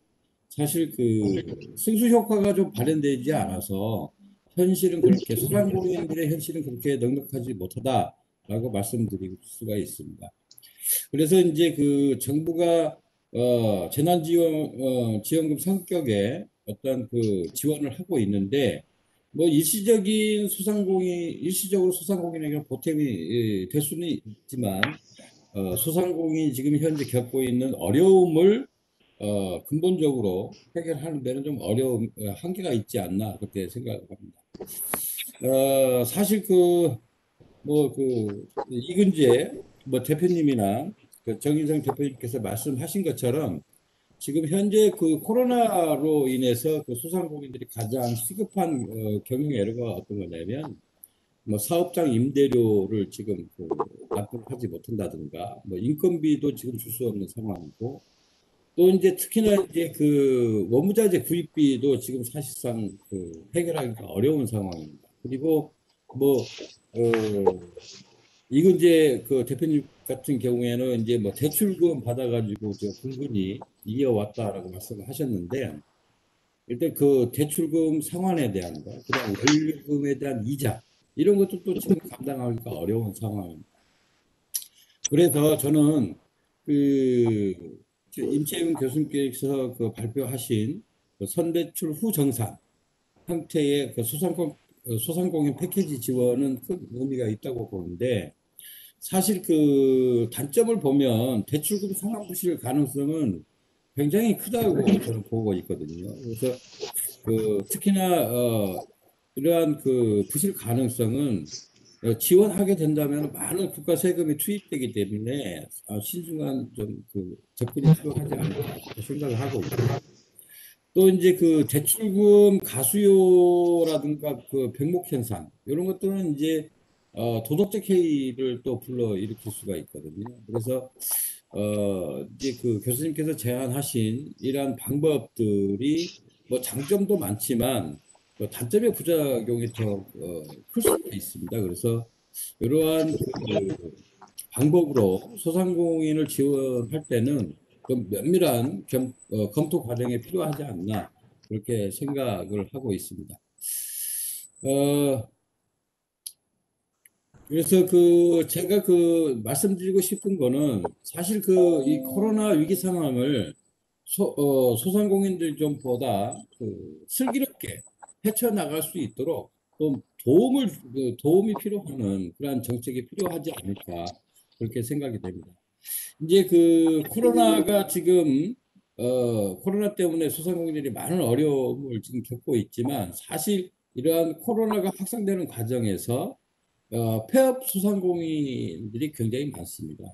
사실 그 승수 효과가 좀 발현되지 않아서 현실은 그렇게 소상공인들의 현실은 그렇게 넉넉하지 못하다라고 말씀드릴 수가 있습니다. 그래서 이제 그 정부가 지원금 성격의 어떤 그 지원을 하고 있는데, 뭐 일시적으로 소상공인에게 보탬이 될 수는 있지만, 소상공인이 지금 현재 겪고 있는 어려움을 근본적으로 해결하는 데는 좀 한계가 있지 않나 그렇게 생각합니다. 사실 이근재 대표님이나 정인성 대표님께서 말씀하신 것처럼 지금 현재 그 코로나로 인해서 그 소상공인들이 가장 시급한 경영 애로가 어떤 거냐면, 뭐 사업장 임대료를 지금 납부를 하지 못한다든가, 뭐 인건비도 지금 줄 수 없는 상황이고, 또 이제 특히나 이제 그 원무자재 구입비도 지금 사실상 해결하기가 어려운 상황입니다. 그리고 이근재 그 대표님 같은 경우에는 이제 뭐 대출금 받아가지고 근근히 이어왔다라고 말씀을 하셨는데, 일단 그 대출금 상환에 대한 거, 그다음 원리금에 대한 이자, 이런 것도 또 지금 감당하기가 어려운 상황입니다. 그래서 저는 임채윤 교수님께서 발표하신 선대출 후 정산 형태의 소상공인 패키지 지원은 큰 의미가 있다고 보는데, 사실 그 단점을 보면 대출금 상환 부실 가능성은 굉장히 크다고 저는 보고 있거든요. 그래서 특히나 이러한 부실 가능성은 지원하게 된다면 많은 국가 세금이 투입되기 때문에 신중한 접근이 필요하지 않을까 생각을 하고 있고요. 또 이제 대출금 가수요라든가 병목 현상, 이런 것들은 이제 도덕적 해이를 또 불러일으킬 수가 있거든요. 그래서 이제 교수님께서 제안하신 이러한 방법들이 뭐 장점도 많지만 단점의 부작용이 더 클 수가 있습니다. 그래서 이러한 방법으로 소상공인을 지원할 때는 좀 면밀한 검토 과정이 필요하지 않나 그렇게 생각을 하고 있습니다. 그래서 제가 말씀드리고 싶은 거는, 사실 이 코로나 위기 상황을 소상공인들 좀 보다 슬기롭게 헤쳐나갈 수 있도록 좀 도움이 필요한 그러한 정책이 필요하지 않을까 그렇게 생각이 됩니다. 이제 코로나가 지금 코로나 때문에 소상공인들이 많은 어려움을 지금 겪고 있지만, 사실 이러한 코로나가 확산되는 과정에서 폐업 소상공인들이 굉장히 많습니다.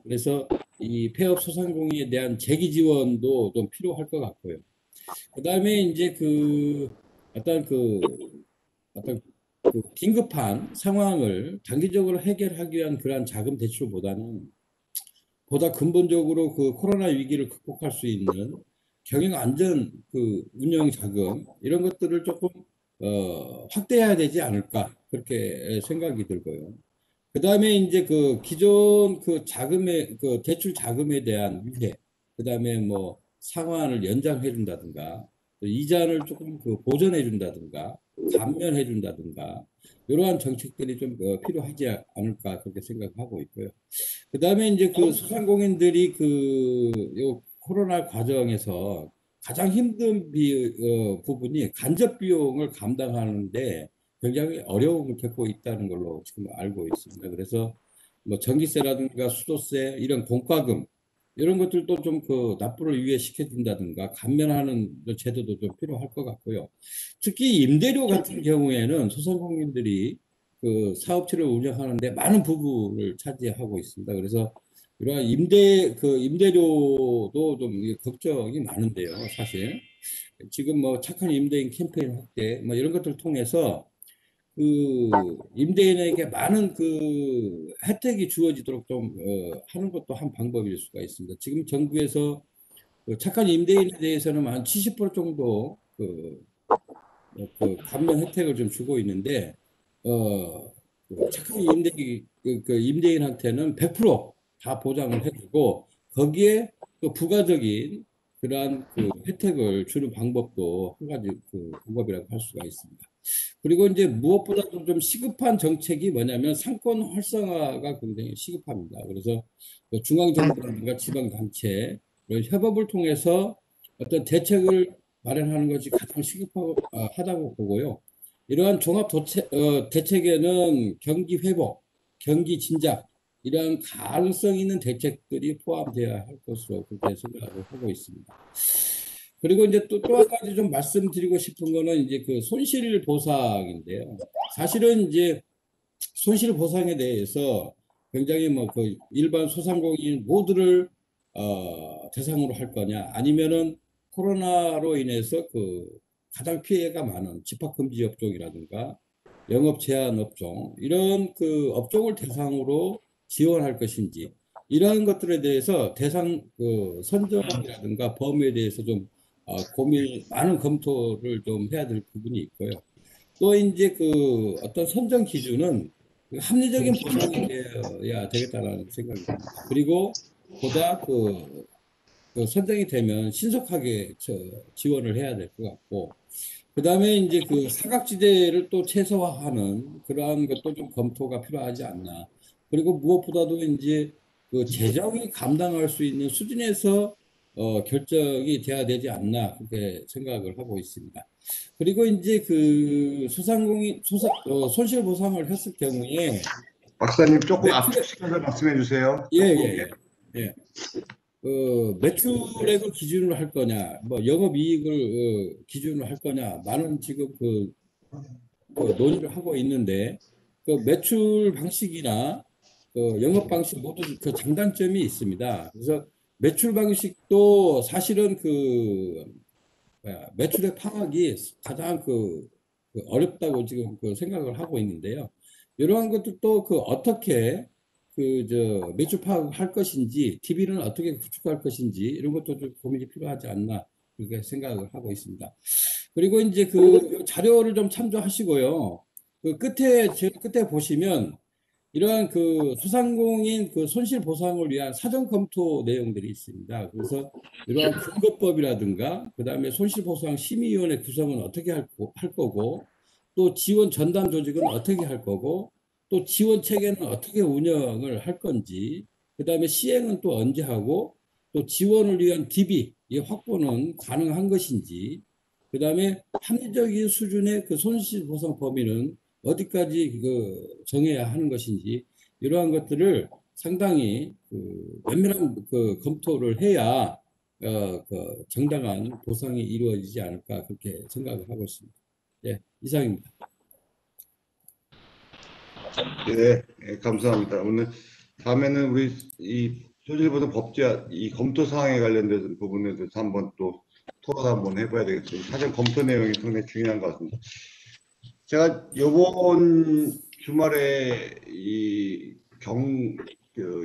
그래서 이 폐업 소상공인에 대한 재기 지원도 좀 필요할 것 같고요. 그다음에 이제 어떤 긴급한 상황을 단기적으로 해결하기 위한 그러한 자금 대출보다는 보다 근본적으로 그 코로나 위기를 극복할 수 있는 경영 안전 운영 자금 이런 것들을 조금 확대해야 되지 않을까 그렇게 생각이 들고요. 그다음에 이제 기존 자금의 대출 자금에 대한 유예, 그다음에 뭐 상환을 연장해 준다든가 이자를 조금 보전해 준다든가 감면해 준다든가 이러한 정책들이 좀 필요하지 않을까 그렇게 생각하고 있고요. 그다음에 이제 소상공인들이 요 코로나 과정에서 가장 힘든 부분이 간접 비용을 감당하는데 굉장히 어려움을 겪고 있다는 걸로 지금 알고 있습니다. 그래서 뭐 전기세라든가 수도세 이런 공과금 이런 것들도 좀 납부를 유예시켜 준다든가 감면하는 제도도 좀 필요할 것 같고요. 특히 임대료 같은 경우에는 소상공인들이 사업체를 운영하는데 많은 부분을 차지하고 있습니다. 그래서 이러한 임대료도 좀 걱정이 많은데요, 사실. 지금 뭐 착한 임대인 캠페인 확대, 뭐 이런 것들을 통해서 임대인에게 많은 혜택이 주어지도록 좀 하는 것도 한 방법일 수가 있습니다. 지금 정부에서 착한 임대인에 대해서는 한 70% 정도 감면 혜택을 좀 주고 있는데 착한 임대인한테는 100% 다 보장을 해주고 거기에 또 부가적인 그러한 혜택을 주는 방법도 한 가지 방법이라고 할 수가 있습니다. 그리고 이제 무엇보다도 좀 시급한 정책이 뭐냐면 상권 활성화가 굉장히 시급합니다. 그래서 중앙정부라든가 지방단체 이런 협업을 통해서 어떤 대책을 마련하는 것이 가장 시급하다고 보고요. 이러한 종합 대책에는 경기 회복, 경기 진작 이러한 가능성 있는 대책들이 포함되어야 할 것으로 그렇게 생각을 하고 있습니다. 그리고 이제 또 한 가지 좀 말씀드리고 싶은 거는 이제 손실 보상인데요. 사실은 이제 손실 보상에 대해서 굉장히 뭐 일반 소상공인 모두를 대상으로 할 거냐 아니면은 코로나로 인해서 가장 피해가 많은 집합금지 업종이라든가 영업 제한 업종 이런 업종을 대상으로 지원할 것인지 이러한 것들에 대해서 대상 선정이라든가 범위에 대해서 좀 많은 검토를 좀 해야 될 부분이 있고요. 또 이제 어떤 선정 기준은 합리적인 보상이 되어야 되겠다라는 생각이 듭니다. 그리고 보다 선정이 되면 신속하게 지원을 해야 될 것 같고, 그 다음에 이제 사각지대를 또 최소화하는 그러한 것도 좀 검토가 필요하지 않나. 그리고 무엇보다도 이제 재정이 감당할 수 있는 수준에서 결정이 돼야 되지 않나 그렇게 생각을 하고 있습니다. 그리고 이제 손실 보상을 했을 경우에 박사님 조금 압축시켜서 말씀해 주세요. 예. 매출액을 기준으로 할 거냐, 뭐 영업이익을 기준으로 할 거냐, 많은 지금 논의를 하고 있는데 매출 방식이나 영업 방식 모두 장단점이 있습니다. 그래서 매출 방식도 사실은 매출의 파악이 가장 어렵다고 지금 생각을 하고 있는데요. 이러한 것들도 어떻게 매출 파악을 할 것인지, TV는 어떻게 구축할 것인지 이런 것도 좀 고민이 필요하지 않나 그렇게 생각을 하고 있습니다. 그리고 이제 자료를 좀 참조하시고요. 제일 끝에 보시면 이러한 소상공인 손실 보상을 위한 사전 검토 내용들이 있습니다. 그래서 이러한 근거법이라든가 그다음에 손실보상 심의위원회 구성은 어떻게 할 거고 또 지원 전담 조직은 어떻게 할 거고 또 지원 체계는 어떻게 운영을 할 건지 그다음에 시행은 또 언제 하고 또 지원을 위한 DB 이 확보는 가능한 것인지 그다음에 합리적인 수준의 손실보상 범위는 어디까지 정해야 하는 것인지 이러한 것들을 상당히 면밀한 검토를 해야 정당한 보상이 이루어지지 않을까 그렇게 생각을 하고 있습니다. 네, 이상입니다. 네, 감사합니다. 오늘 다음에는 우리 이 손실보상 법제 이 검토 사항에 관련된 부분에 대해서 한번 또 토론 한번 해봐야 되겠습니다. 사전 검토 내용이 상당히 중요한 것 같습니다. 제가 이번 주말에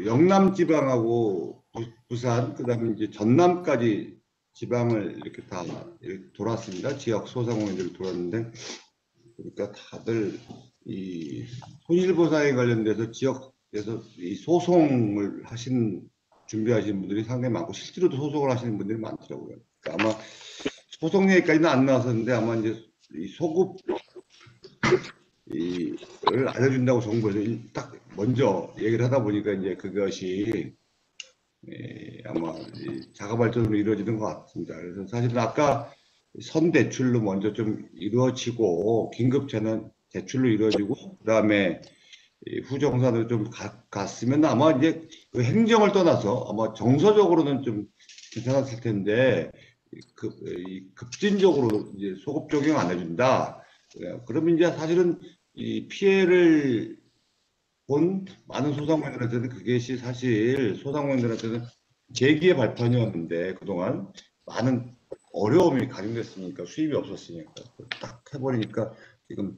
영남 지방하고 부산, 그다음에 이제 전남까지 지방을 이렇게 다 이렇게 돌았습니다. 지역 소상공인들을 돌았는데, 그러니까 다들 이 손실보상에 관련돼서 지역에서 이 소송을 준비하시는 분들이 상당히 많고, 실제로도 소송을 하시는 분들이 많더라고요. 그러니까 아마 소송 얘기까지는 안 나왔었는데, 아마 이제 이 소급 을 알려준다고 정부에서 딱 먼저 얘기를 하다 보니까 이제 그것이 아마 자가 발전으로 이루어지는 것 같습니다. 그래서 사실은 아까 선대출로 먼저 좀 이루어지고 긴급 재난 대출로 이루어지고 그다음에 후정산으로 좀 갔으면 아마 이제 그 행정을 떠나서 아마 정서적으로는 좀 괜찮았을 텐데 급진적으로 이제 소급 적용 안 해준다. 그러면 이제 사실은 이 피해를 본 많은 소상공인들한테는 그것이 사실 소상공인들한테는 재기의 발판이었는데 그동안 많은 어려움이 가중됐으니까 수입이 없었으니까 딱 해버리니까 지금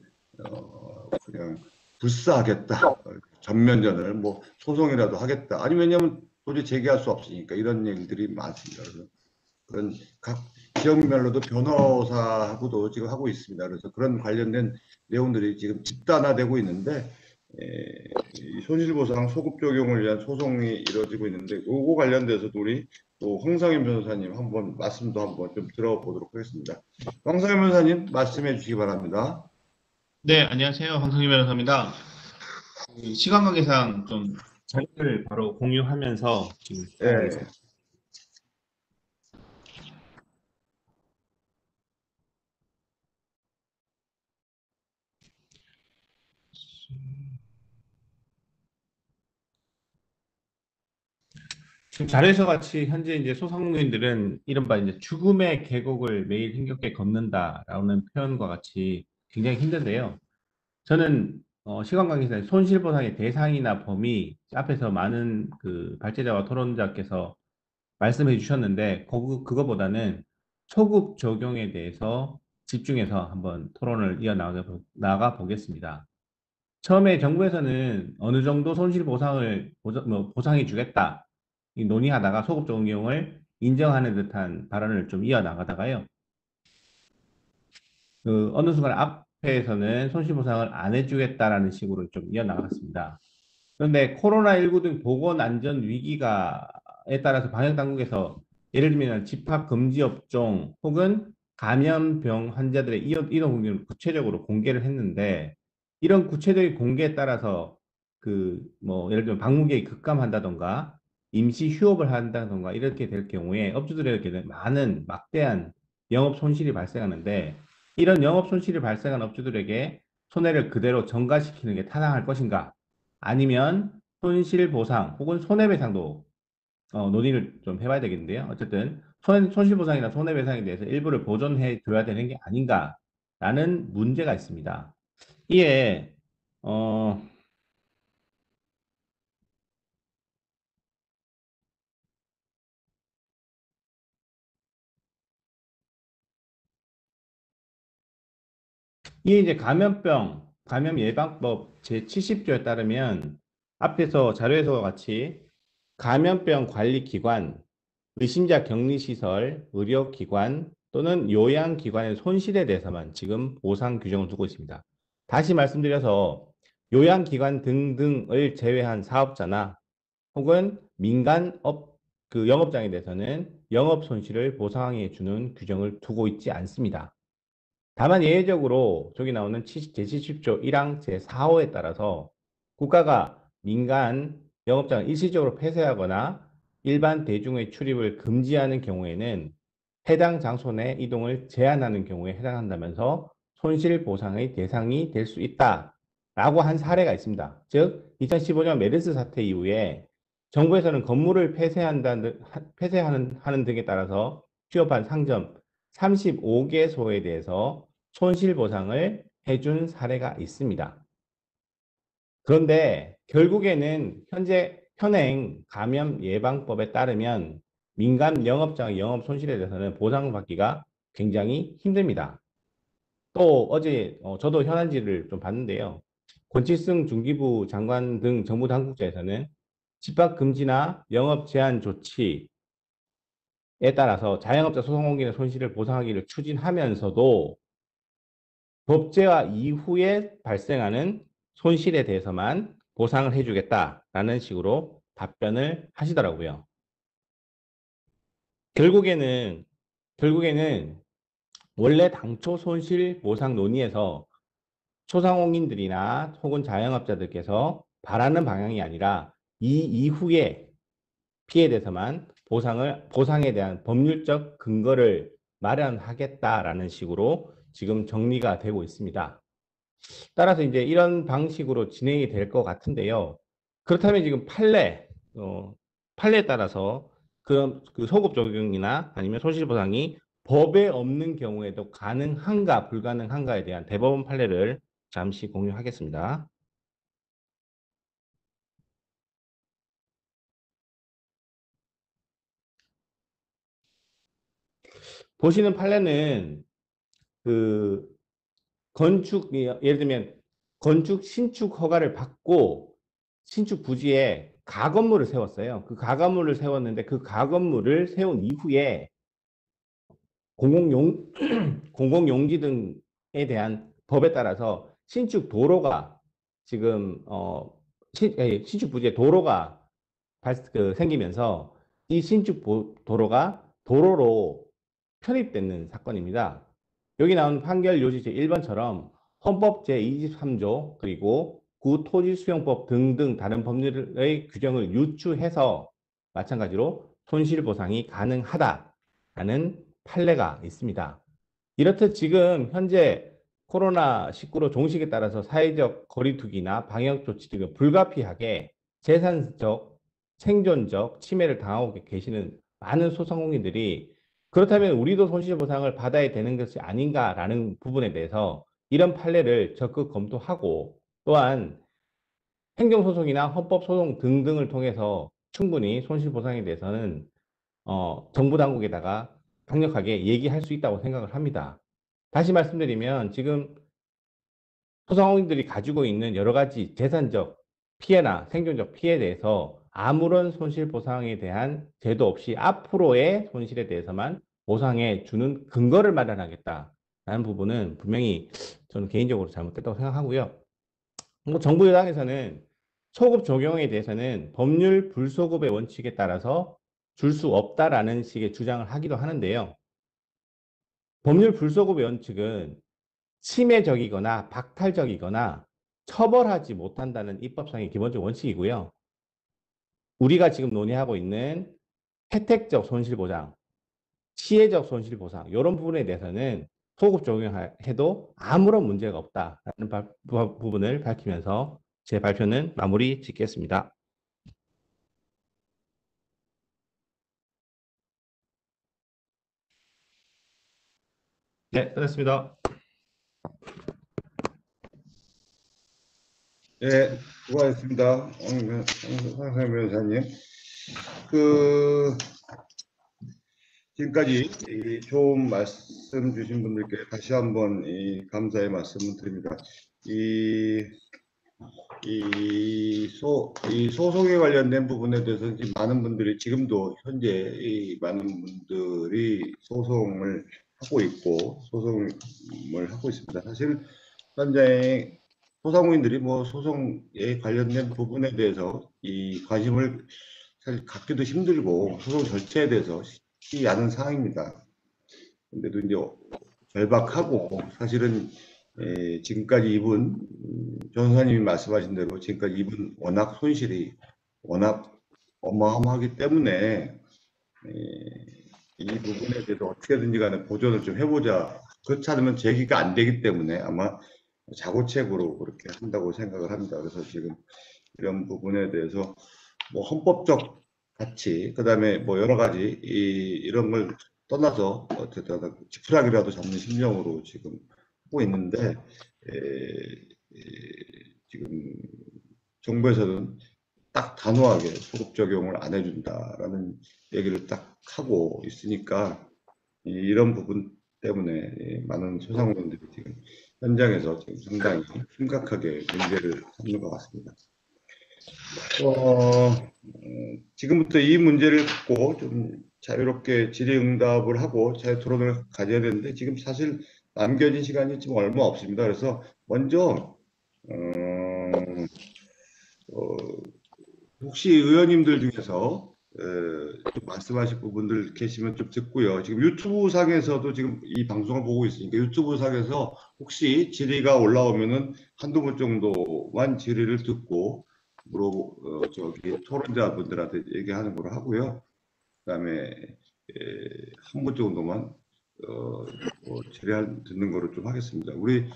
그냥 불사하겠다, 전면전을 뭐 소송이라도 하겠다. 아니 왜냐하면 도저히 재기할 수 없으니까 이런 얘기들이 많습니다. 그래서 그런 각 지역별로도 변호사하고도 지금 하고 있습니다. 그래서 그런 관련된 내용들이 지금 집단화되고 있는데 이 손실보상 소급 적용을 위한 소송이 이루어지고 있는데 그거 관련돼서도 우리 또 황상현 변호사님 말씀도 한번 좀 들어보도록 하겠습니다. 황상현 변호사님 말씀해 주시기 바랍니다. 네, 안녕하세요. 황성희 변호사입니다. 시간 관계상 좀 자료를 바로 공유하면서 지금 시작하겠습니다. 지금 자료에서 같이 현재 이제 소상공인들은 이른바 이제 죽음의 계곡을 매일 힘겹게 걷는다라는 표현과 같이 굉장히 힘든데요. 저는 시간 관계상 손실보상의 대상이나 범위 앞에서 많은 그 발제자와 토론자께서 말씀해 주셨는데 그거보다는 소급 적용에 대해서 집중해서 한번 토론을 나가 보겠습니다. 처음에 정부에서는 어느 정도 손실보상을 보상해 주겠다 논의하다가 소급 적용을 인정하는 듯한 발언을 좀 이어나가다가요. 어느 순간 앞에서는 손실보상을 안 해주겠다라는 식으로 좀 이어나갔습니다. 그런데 코로나19 등 보건안전 위기가에 따라서 방역당국에서 예를 들면 집합금지 업종 혹은 감염병 환자들의 이동 공개를 구체적으로 공개를 했는데 이런 구체적인 공개에 따라서 예를 들면 방문객이 급감한다던가 임시 휴업을 한다던가 이렇게 될 경우에 업주들에게 많은 막대한 영업 손실이 발생하는데 이런 영업 손실이 발생한 업주들에게 손해를 그대로 전가시키는 게 타당할 것인가? 아니면 손실보상 혹은 손해배상도 논의를 좀 해봐야 되겠는데요. 어쨌든 손실보상이나 손해배상에 대해서 일부를 보존해 줘야 되는 게 아닌가라는 문제가 있습니다. 이에 이게 이제 감염 예방법 제70조에 따르면 앞에서 자료에서 같이 감염병 관리기관, 의심자 격리시설, 의료기관 또는 요양기관의 손실에 대해서만 지금 보상 규정을 두고 있습니다. 다시 말씀드려서 요양기관 등등을 제외한 사업자나 혹은 민간 영업장에 대해서는 영업 손실을 보상해 주는 규정을 두고 있지 않습니다. 다만 예외적으로 저기 나오는 제70조 1항 제4호에 따라서 국가가 민간 영업장을 일시적으로 폐쇄하거나 일반 대중의 출입을 금지하는 경우에는 해당 장소 내 이동을 제한하는 경우에 해당한다면서 손실보상의 대상이 될 수 있다라고 한 사례가 있습니다. 즉 2015년 메르스 사태 이후에 정부에서는 건물을 폐쇄하는 등에 따라서 취업한 상점 35개소에 대해서 손실보상을 해준 사례가 있습니다. 그런데 결국에는 현행 감염 예방법에 따르면 민간 영업장의 영업 손실에 대해서는 보상받기가 굉장히 힘듭니다. 또 어제 저도 현안지를 좀 봤는데요. 권칠승 중기부 장관 등 정부 당국자에서는 집합 금지나 영업 제한 조치에 따라서 자영업자 소상공인의 손실을 보상하기를 추진하면서도 법제화 이후에 발생하는 손실에 대해서만 보상을 해주겠다라는 식으로 답변을 하시더라고요. 결국에는 원래 당초 손실 보상 논의에서 소상공인들이나 혹은 자영업자들께서 바라는 방향이 아니라 이 이후에 피해에 대해서만 보상에 대한 법률적 근거를 마련하겠다라는 식으로 지금 정리가 되고 있습니다. 따라서 이제 이런 방식으로 진행이 될 것 같은데요. 그렇다면 지금 판례에 따라서 그 소급 적용이나 아니면 손실보상이 법에 없는 경우에도 가능한가 불가능한가에 대한 대법원 판례를 잠시 공유하겠습니다. 보시는 판례는 그 예를 들면 건축 신축 허가를 받고 신축 부지에 가건물을 세웠어요. 그 가건물을 세웠는데 그 가건물을 세운 이후에 공공용지 등에 대한 법에 따라서 신축 도로가 지금 신축 부지에 도로가 생기면서 이 신축 도로가 도로로 편입되는 사건입니다. 여기 나온 판결 요지 제1번처럼 헌법 제23조 그리고 구토지수용법 등등 다른 법률의 규정을 유추해서 마찬가지로 손실보상이 가능하다라는 판례가 있습니다. 이렇듯 지금 현재 코로나19로 종식에 따라서 사회적 거리두기나 방역 조치 등을 불가피하게 재산적, 생존적 침해를 당하고 계시는 많은 소상공인들이 그렇다면 우리도 손실보상을 받아야 되는 것이 아닌가라는 부분에 대해서 이런 판례를 적극 검토하고 또한 행정소송이나 헌법소송 등등을 통해서 충분히 손실보상에 대해서는 정부 당국에다가 강력하게 얘기할 수 있다고 생각을 합니다. 다시 말씀드리면 지금 소상공인들이 가지고 있는 여러 가지 재산적 피해나 생존적 피해에 대해서 아무런 손실보상에 대한 제도 없이 앞으로의 손실에 대해서만 보상해 주는 근거를 마련하겠다라는 부분은 분명히 저는 개인적으로 잘못됐다고 생각하고요. 정부 여당에서는 소급 적용에 대해서는 법률 불소급의 원칙에 따라서 줄 수 없다라는 식의 주장을 하기도 하는데요. 법률 불소급의 원칙은 침해적이거나 박탈적이거나 처벌하지 못한다는 입법상의 기본적 원칙이고요. 우리가 지금 논의하고 있는 혜택적 손실보상, 시혜적 손실보상 이런 부분에 대해서는 소급 적용해도 아무런 문제가 없다라는 부분을 밝히면서 제 발표는 마무리 짓겠습니다. 네, 끝났습니다. 네, 수고하셨습니다. 황상현 변호사님. 지금까지 좋은 말씀 주신 분들께 다시 한번 감사의 말씀을 드립니다. 이 소송에 관련된 부분에 대해서 많은 분들이 지금도 현재 많은 분들이 소송을 하고 있고 소송을 하고 있습니다. 사실 현재 소상공인들이 소송에 관련된 부분에 대해서 관심을 사실 갖기도 힘들고 소송 절차에 대해서 쉽지 않은 상황입니다. 근데도 이제 절박하고 사실은 지금까지 입은 변호사님이 말씀하신 대로 지금까지 입은 워낙 손실이 워낙 어마어마하기 때문에 이 부분에 대해서 어떻게든지 간에 보존을 좀 해보자. 그렇지 않으면 제기가 안 되기 때문에 아마 자고책으로 그렇게 한다고 생각을 합니다. 그래서 지금 이런 부분에 대해서 헌법적 가치, 그 다음에 여러 가지 이런 걸 떠나서 어쨌든 지푸라기라도 잡는 심정으로 지금 하고 있는데 지금 정부에서는 딱 단호하게 소급 적용을 안 해준다라는 얘기를 딱 하고 있으니까 이런 부분 때문에 많은 소상공인들이 지금 현장에서 지금 상당히 심각하게 문제를 삼는 것 같습니다. 지금부터 이 문제를 갖고 좀 자유롭게 질의응답을 하고 자유 토론을 가져야 되는데 지금 사실 남겨진 시간이 지금 얼마 없습니다. 그래서 먼저 혹시 의원님들 중에서 좀 말씀하실 부분들 계시면 좀 듣고요. 지금 유튜브 상에서도 지금 이 방송을 보고 있으니까 유튜브 상에서 혹시 질의가 올라오면은 한두 분 정도만 질의를 듣고 저기 토론자분들한테 얘기하는 걸로 하고요. 그다음에 한 분 정도만 질의 듣는 거로 좀 하겠습니다. 우리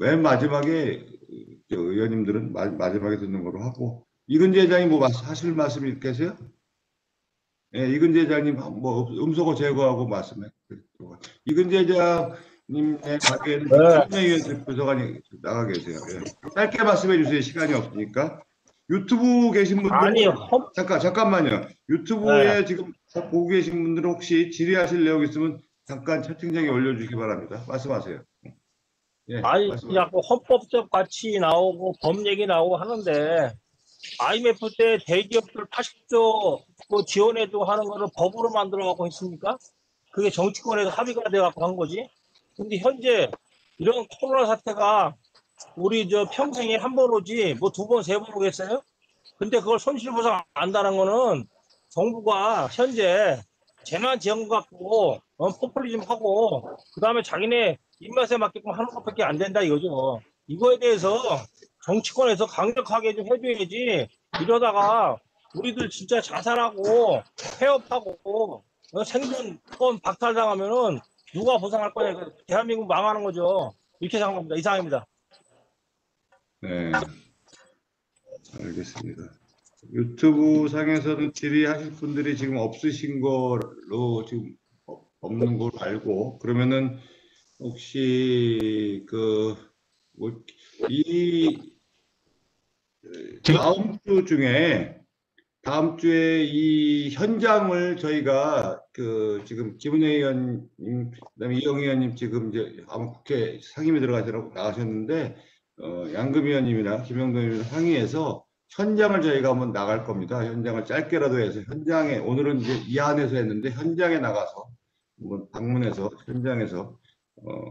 맨 마지막에 의원님들은 마지막에 듣는 거로 하고 이근재 회장님 뭐 하실 말씀이 계세요? 네, 이근재 회장님 뭐 음소거 제거하고 말씀해. 이근재 회장님의 가게에는 총회의원실 부서관이 나가 계세요. 예. 짧게 말씀해 주세요. 시간이 없으니까. 유튜브 계신 분들 아니, 잠깐만요. 유튜브에 지금 보고 계신 분들은 혹시 질의하실 내용 있으면 잠깐 채팅창에 올려주시기 바랍니다. 말씀하세요. 예, 아니, 말씀하세요. 자꾸 헌법적 가치 나오고 법 얘기 나오고 하는데 IMF 때 대기업들 80조 그 지원해도 하는 거를 법으로 만들어 갖고 했습니까? 그게 정치권에서 합의가 돼 갖고 한 거지. 근데 현재 이런 코로나 사태가 우리 저 평생에 한 번 오지 뭐 두 번, 세 번 오겠어요? 근데 그걸 손실보상 안 한다는 거는 정부가 현재 재난지원금 갖고 포퓰리즘 하고 그다음에 자기네 입맛에 맞게끔 하는 것밖에 안 된다 이거죠. 이거에 대해서 정치권에서 강력하게 좀 해줘야지 이러다가 우리들 진짜 자살하고 폐업하고 생존권 박탈당하면은 누가 보상할 거냐. 대한민국 망하는 거죠. 이렇게 생각합니다. 이상입니다. 네, 알겠습니다. 유튜브 상에서는 질의하실 분들이 지금 없으신 걸로 지금 없는 걸로 알고 그러면은 혹시 다음 주에 이 현장을 저희가 지금 김은혜 의원님, 그다음에 이영 의원님 지금 이제 아마 국회 상임위 들어가시라고 나가셨는데 양금 의원님이나 김영동 의원님 상의해서 현장을 저희가 한번 나갈 겁니다. 현장을 짧게라도 해서 현장에 오늘은 이제 이 안에서 했는데 현장에 나가서 한번 방문해서 현장에서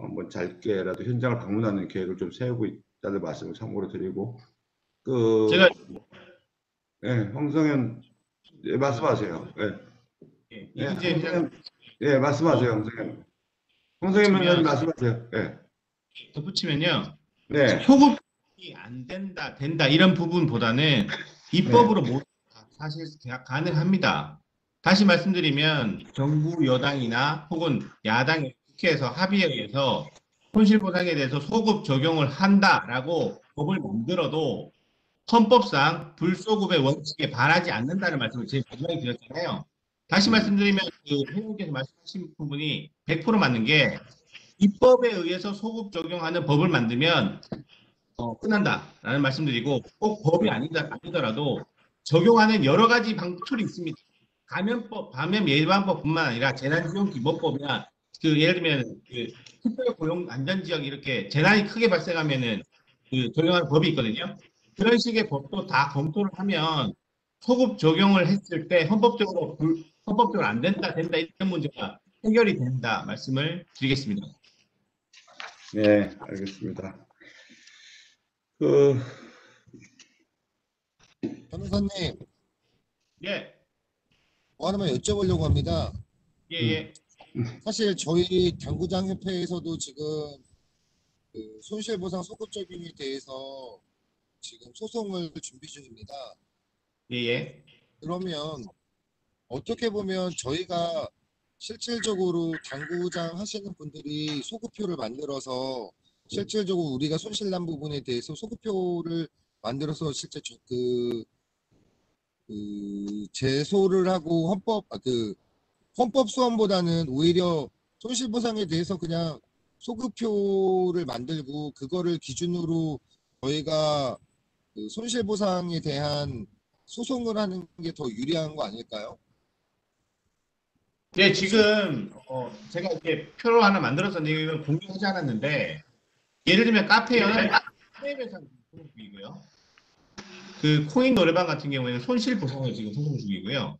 한번 짧게라도 현장을 방문하는 계획을 좀 세우고 있다는 말씀을 참고로 드리고 제가 황성현 말씀하세요. 이근재 회장 말씀하세요, 황성현. 황성현 의원님 말씀하세요. 덧붙이면요. 네. 소급이 안 된다 이런 부분보다는 입법으로 모두 사실 가능합니다. 다시 말씀드리면 정부 여당이나 혹은 야당의 국회에서 합의에 의해서 손실보상에 대해서 소급 적용을 한다라고 법을 만들어도 헌법상 불소급의 원칙에 반하지 않는다는 말씀을 제일 마지막에 드렸잖아요. 다시 말씀드리면 회장님께서 말씀하신 부분이 100% 맞는 게 입법에 의해서 소급 적용하는 법을 만들면 끝난다라는 말씀드리고 꼭 법이 아니더라도 적용하는 여러 가지 방법이 있습니다. 감염 예방법뿐만 아니라 재난지원기본법이나 예를 들면 특별고용안전지역 이렇게 재난이 크게 발생하면은 적용하는 법이 있거든요. 그런 식의 법도 다 검토를 하면 소급 적용을 했을 때 헌법적으로 안 된다 이런 문제가 해결이 된다 말씀을 드리겠습니다. 네, 알겠습니다. 변호사님, 예. 뭐 하나만 여쭤보려고 합니다. 예. 사실 저희 당구장협회에서도 지금 손실보상 소급 적용에 대해서 지금 소송을 준비 중입니다. 예. 그러면 어떻게 보면 저희가 실질적으로 당구장 하시는 분들이 소급표를 만들어서 실질적으로 우리가 손실난 부분에 대해서 소급표를 만들어서 실제 제소를 하고 헌법 소원보다는 오히려 손실보상에 대해서 그냥 소급표를 만들고 그거를 기준으로 저희가 손실보상에 대한 소송을 하는 게 더 유리한 거 아닐까요? 예, 지금 제가 이렇게 표로 하나 만들어서 이걸 공개하지 않았는데, 예를 들면 카페는 손해배상 소송 중이고요. 그 코인 노래방 같은 경우에는 손실보상을 지금 소송 중이고요.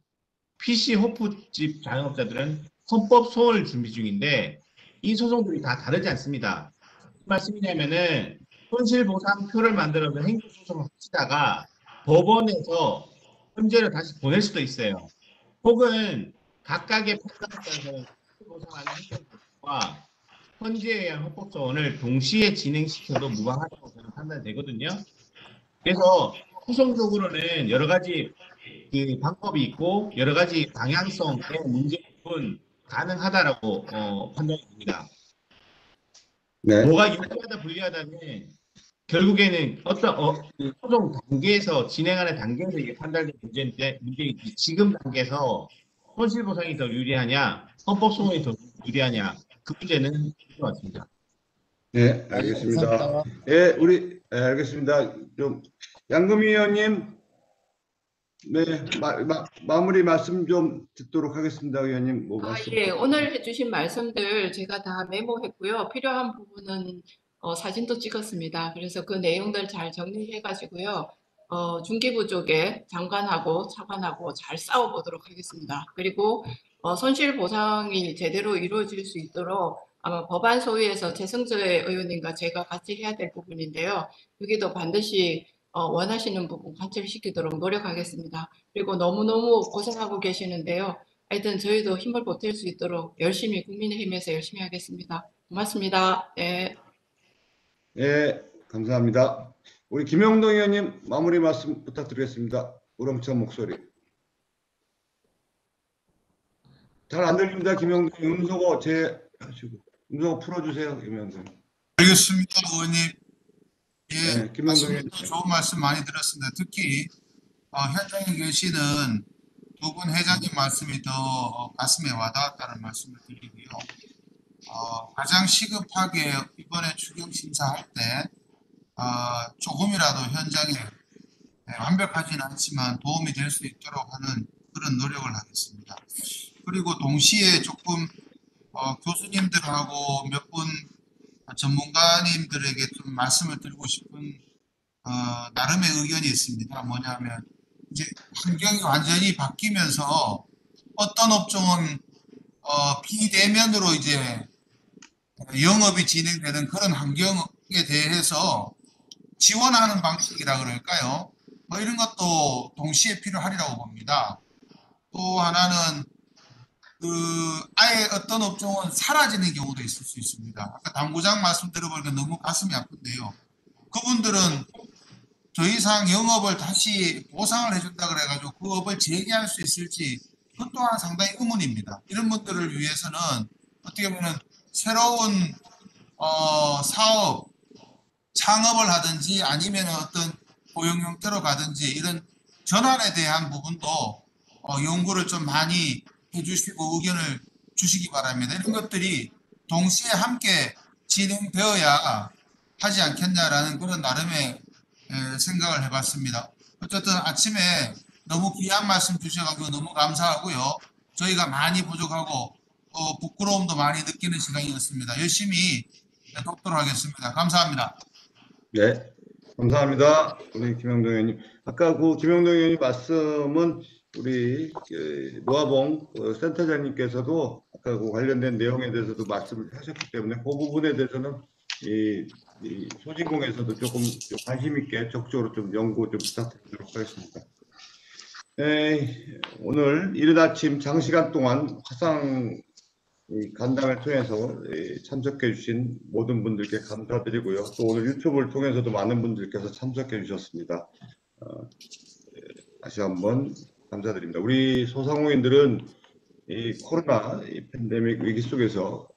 PC 호프집 자영업자들은 헌법 소원을 준비 중인데, 이 소송들이 다 다르지 않습니다. 무슨 말씀이냐면은 손실보상표를 만들어서 행정소송을 하시다가 법원에서 헌재를 다시 보낼 수도 있어요. 혹은 각각의 판단에 따라서 손실보상하는 행정소송과 헌재에 의한 헌법소원을 동시에 진행시켜도 무방하다고 저는 판단되거든요. 그래서 후성적으로는 여러 가지 그 방법이 있고 여러 가지 방향성의 문제는 가능하다라고 판단이 됩니다. 네. 뭐가 유리하다 불리하다는 결국에는 어떤 그 소송 단계에서 진행하는 단계에서 이게 판단된 문제이지 지금 단계에서 손실보상이 더 유리하냐 헌법소원이 더 유리하냐 그 문제는 있는 것 같습니다. 네, 알겠습니다. 감사합니다. 예, 알겠습니다. 좀 양금희 의원님, 네, 마무리 말씀 좀 듣도록 하겠습니다, 의원님. 뭐 말씀? 예, 오늘 해주신 말씀들 제가 다 메모했고요. 필요한 부분은 사진도 찍었습니다. 그래서 그 내용들 잘 정리해가지고요. 중기부 쪽에 장관하고 차관하고 잘 싸워보도록 하겠습니다. 그리고 손실보상이 제대로 이루어질 수 있도록 아마 법안 소위에서 최승재 의원님과 제가 같이 해야 될 부분인데요. 여기도 반드시 원하시는 부분 관철시키도록 노력하겠습니다. 그리고 너무너무 고생하고 계시는데요. 하여튼 저희도 힘을 보탤 수 있도록 열심히 국민의힘에서 열심히 하겠습니다. 고맙습니다. 네. 예, 감사합니다. 우리 김영동 의원님 마무리 말씀 부탁드리겠습니다. 우렁찬 목소리. 잘 안 들립니다, 김영동 의원. 음소거 제하시고 음소거 풀어주세요, 김영동. 알겠습니다, 의원님. 예, 네, 김영동 의원. 좋은 말씀 많이 들었습니다. 특히 현장에 계시는 두 분 회장님 말씀이 더 가슴에 와닿았다는 말씀을 드리고요. 가장 시급하게 이번에 추경 심사할 때 조금이라도 현장에 완벽하진 않지만 도움이 될 수 있도록 하는 그런 노력을 하겠습니다. 그리고 동시에 조금 교수님들하고 몇 분 전문가님들에게 좀 말씀을 드리고 싶은 나름의 의견이 있습니다. 뭐냐면 이제 환경이 완전히 바뀌면서 어떤 업종은 비대면으로 이제 영업이 진행되는 그런 환경에 대해서 지원하는 방식이라 그럴까요? 뭐 이런 것도 동시에 필요하리라고 봅니다. 또 하나는 아예 어떤 업종은 사라지는 경우도 있을 수 있습니다. 아까 당구장 말씀 들어보니까 너무 가슴이 아픈데요. 그분들은 더 이상 영업을 다시 보상을 해준다 그래가지고 그 업을 재개할 수 있을지 그것 또한 상당히 의문입니다. 이런 분들을 위해서는 어떻게 보면 새로운 사업, 창업을 하든지 아니면 어떤 고용 형태로 가든지 이런 전환에 대한 부분도 연구를 좀 많이 해주시고 의견을 주시기 바랍니다. 이런 것들이 동시에 함께 진행되어야 하지 않겠냐라는 그런 나름의 생각을 해봤습니다. 어쨌든 아침에 너무 귀한 말씀 주셔가지고 너무 감사하고요. 저희가 많이 부족하고 부끄러움도 많이 느끼는 시간이었습니다. 열심히 돕도록 하겠습니다. 감사합니다. 네, 감사합니다. 우리 김영동 의원님. 아까 그 김영동 의원님 말씀은 우리 노아봉 센터장님께서도 아까 그 관련된 내용에 대해서도 말씀을 하셨기 때문에 그 부분에 대해서는 이 소진공에서도 조금 관심 있게 적극적으로 좀 연구 좀 부탁드리도록 하겠습니다. 오늘 이른 아침 장시간 동안 화상 간담회를 통해서 참석해 주신 모든 분들께 감사드리고요. 또 오늘 유튜브를 통해서도 많은 분들께서 참석해 주셨습니다. 다시 한번 감사드립니다. 우리 소상공인들은 이 코로나 팬데믹 위기 속에서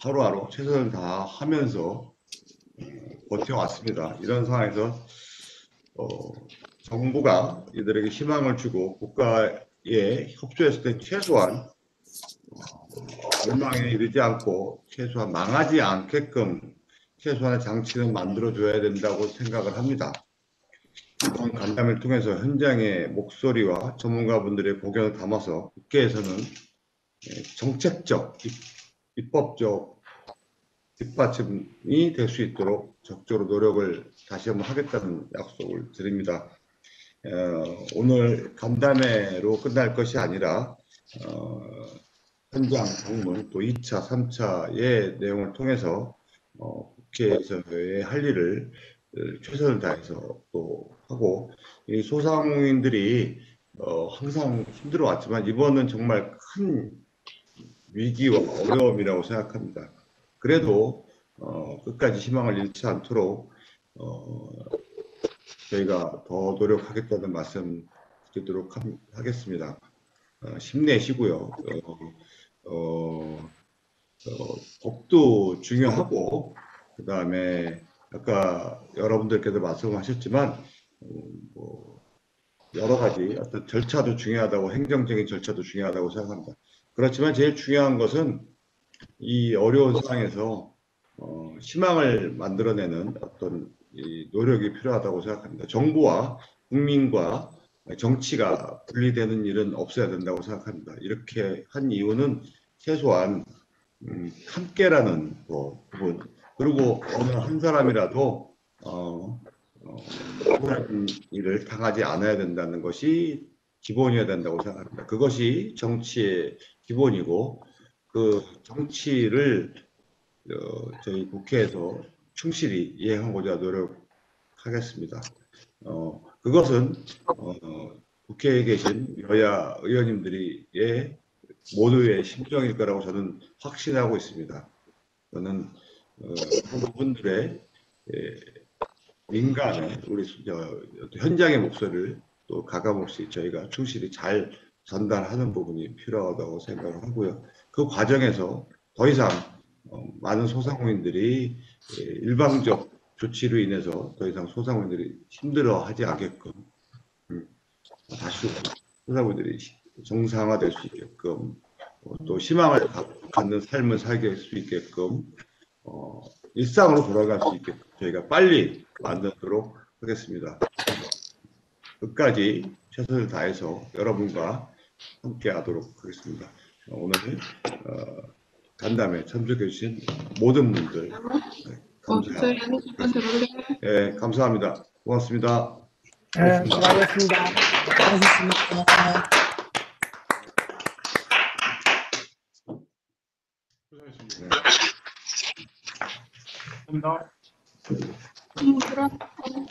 하루하루 최선을 다하면서 버텨왔습니다. 이런 상황에서 정부가 이들에게 희망을 주고 국가에 협조했을 때 최소한 멸망에 이르지 않고 최소한 망하지 않게끔 최소한의 장치는 만들어줘야 된다고 생각을 합니다. 이번 간담회를 통해서 현장의 목소리와 전문가분들의 고견을 담아서 국회에서는 정책적, 입법적 뒷받침이 될 수 있도록 적극적으로 노력을 다시 한번 하겠다는 약속을 드립니다. 오늘 간담회로 끝날 것이 아니라 현장 방문 또 2차, 3차의 내용을 통해서 국회에서의 할 일을 최선을 다해서 또 하고, 이 소상공인들이 항상 힘들어 왔지만 이번은 정말 큰 위기와 어려움이라고 생각합니다. 그래도 끝까지 희망을 잃지 않도록 저희가 더 노력하겠다는 말씀 드리도록 하겠습니다. 힘내시고요. 법도 중요하고, 그 다음에 아까 여러분들께도 말씀하셨지만 뭐 여러 가지 어떤 절차도 중요하다고, 행정적인 절차도 중요하다고 생각합니다. 그렇지만 제일 중요한 것은 이 어려운 상황에서 희망을 만들어내는 어떤 이 노력이 필요하다고 생각합니다. 정부와 국민과 정치가 분리되는 일은 없어야 된다고 생각합니다. 이렇게 한 이유는 최소한 함께라는 부분, 그리고 어느 한 사람이라도 그런 일을 당하지 않아야 된다는 것이 기본이어야 된다고 생각합니다. 그것이 정치의 기본이고, 그 정치를 저희 국회에서 충실히 이행하고자 노력하겠습니다. 그것은 국회에 계신 여야 의원님들의 모두의 심정일 거라고 저는 확신하고 있습니다. 저는 그분들의 민간의 우리 현장의 목소리를 또 가감없이 저희가 충실히 잘 전달하는 부분이 필요하다고 생각을 하고요. 그 과정에서 더 이상 많은 소상공인들이 일방적 조치로 인해서 더 이상 소상공인들이 힘들어하지 않게끔, 다시 소상공인들이 정상화될 수 있게끔, 또 희망을 갖는 삶을 살게 할 수 있게끔, 일상으로 돌아갈 수 있게끔 저희가 빨리 만들도록 하겠습니다. 끝까지 최선을 다해서 여러분과 함께 하도록 하겠습니다. 오늘 간담회 참석해 주신 모든 분들 감사합니다. 고맙습니다. 네, 수고하셨습니다. 수고하셨습니다. 그럼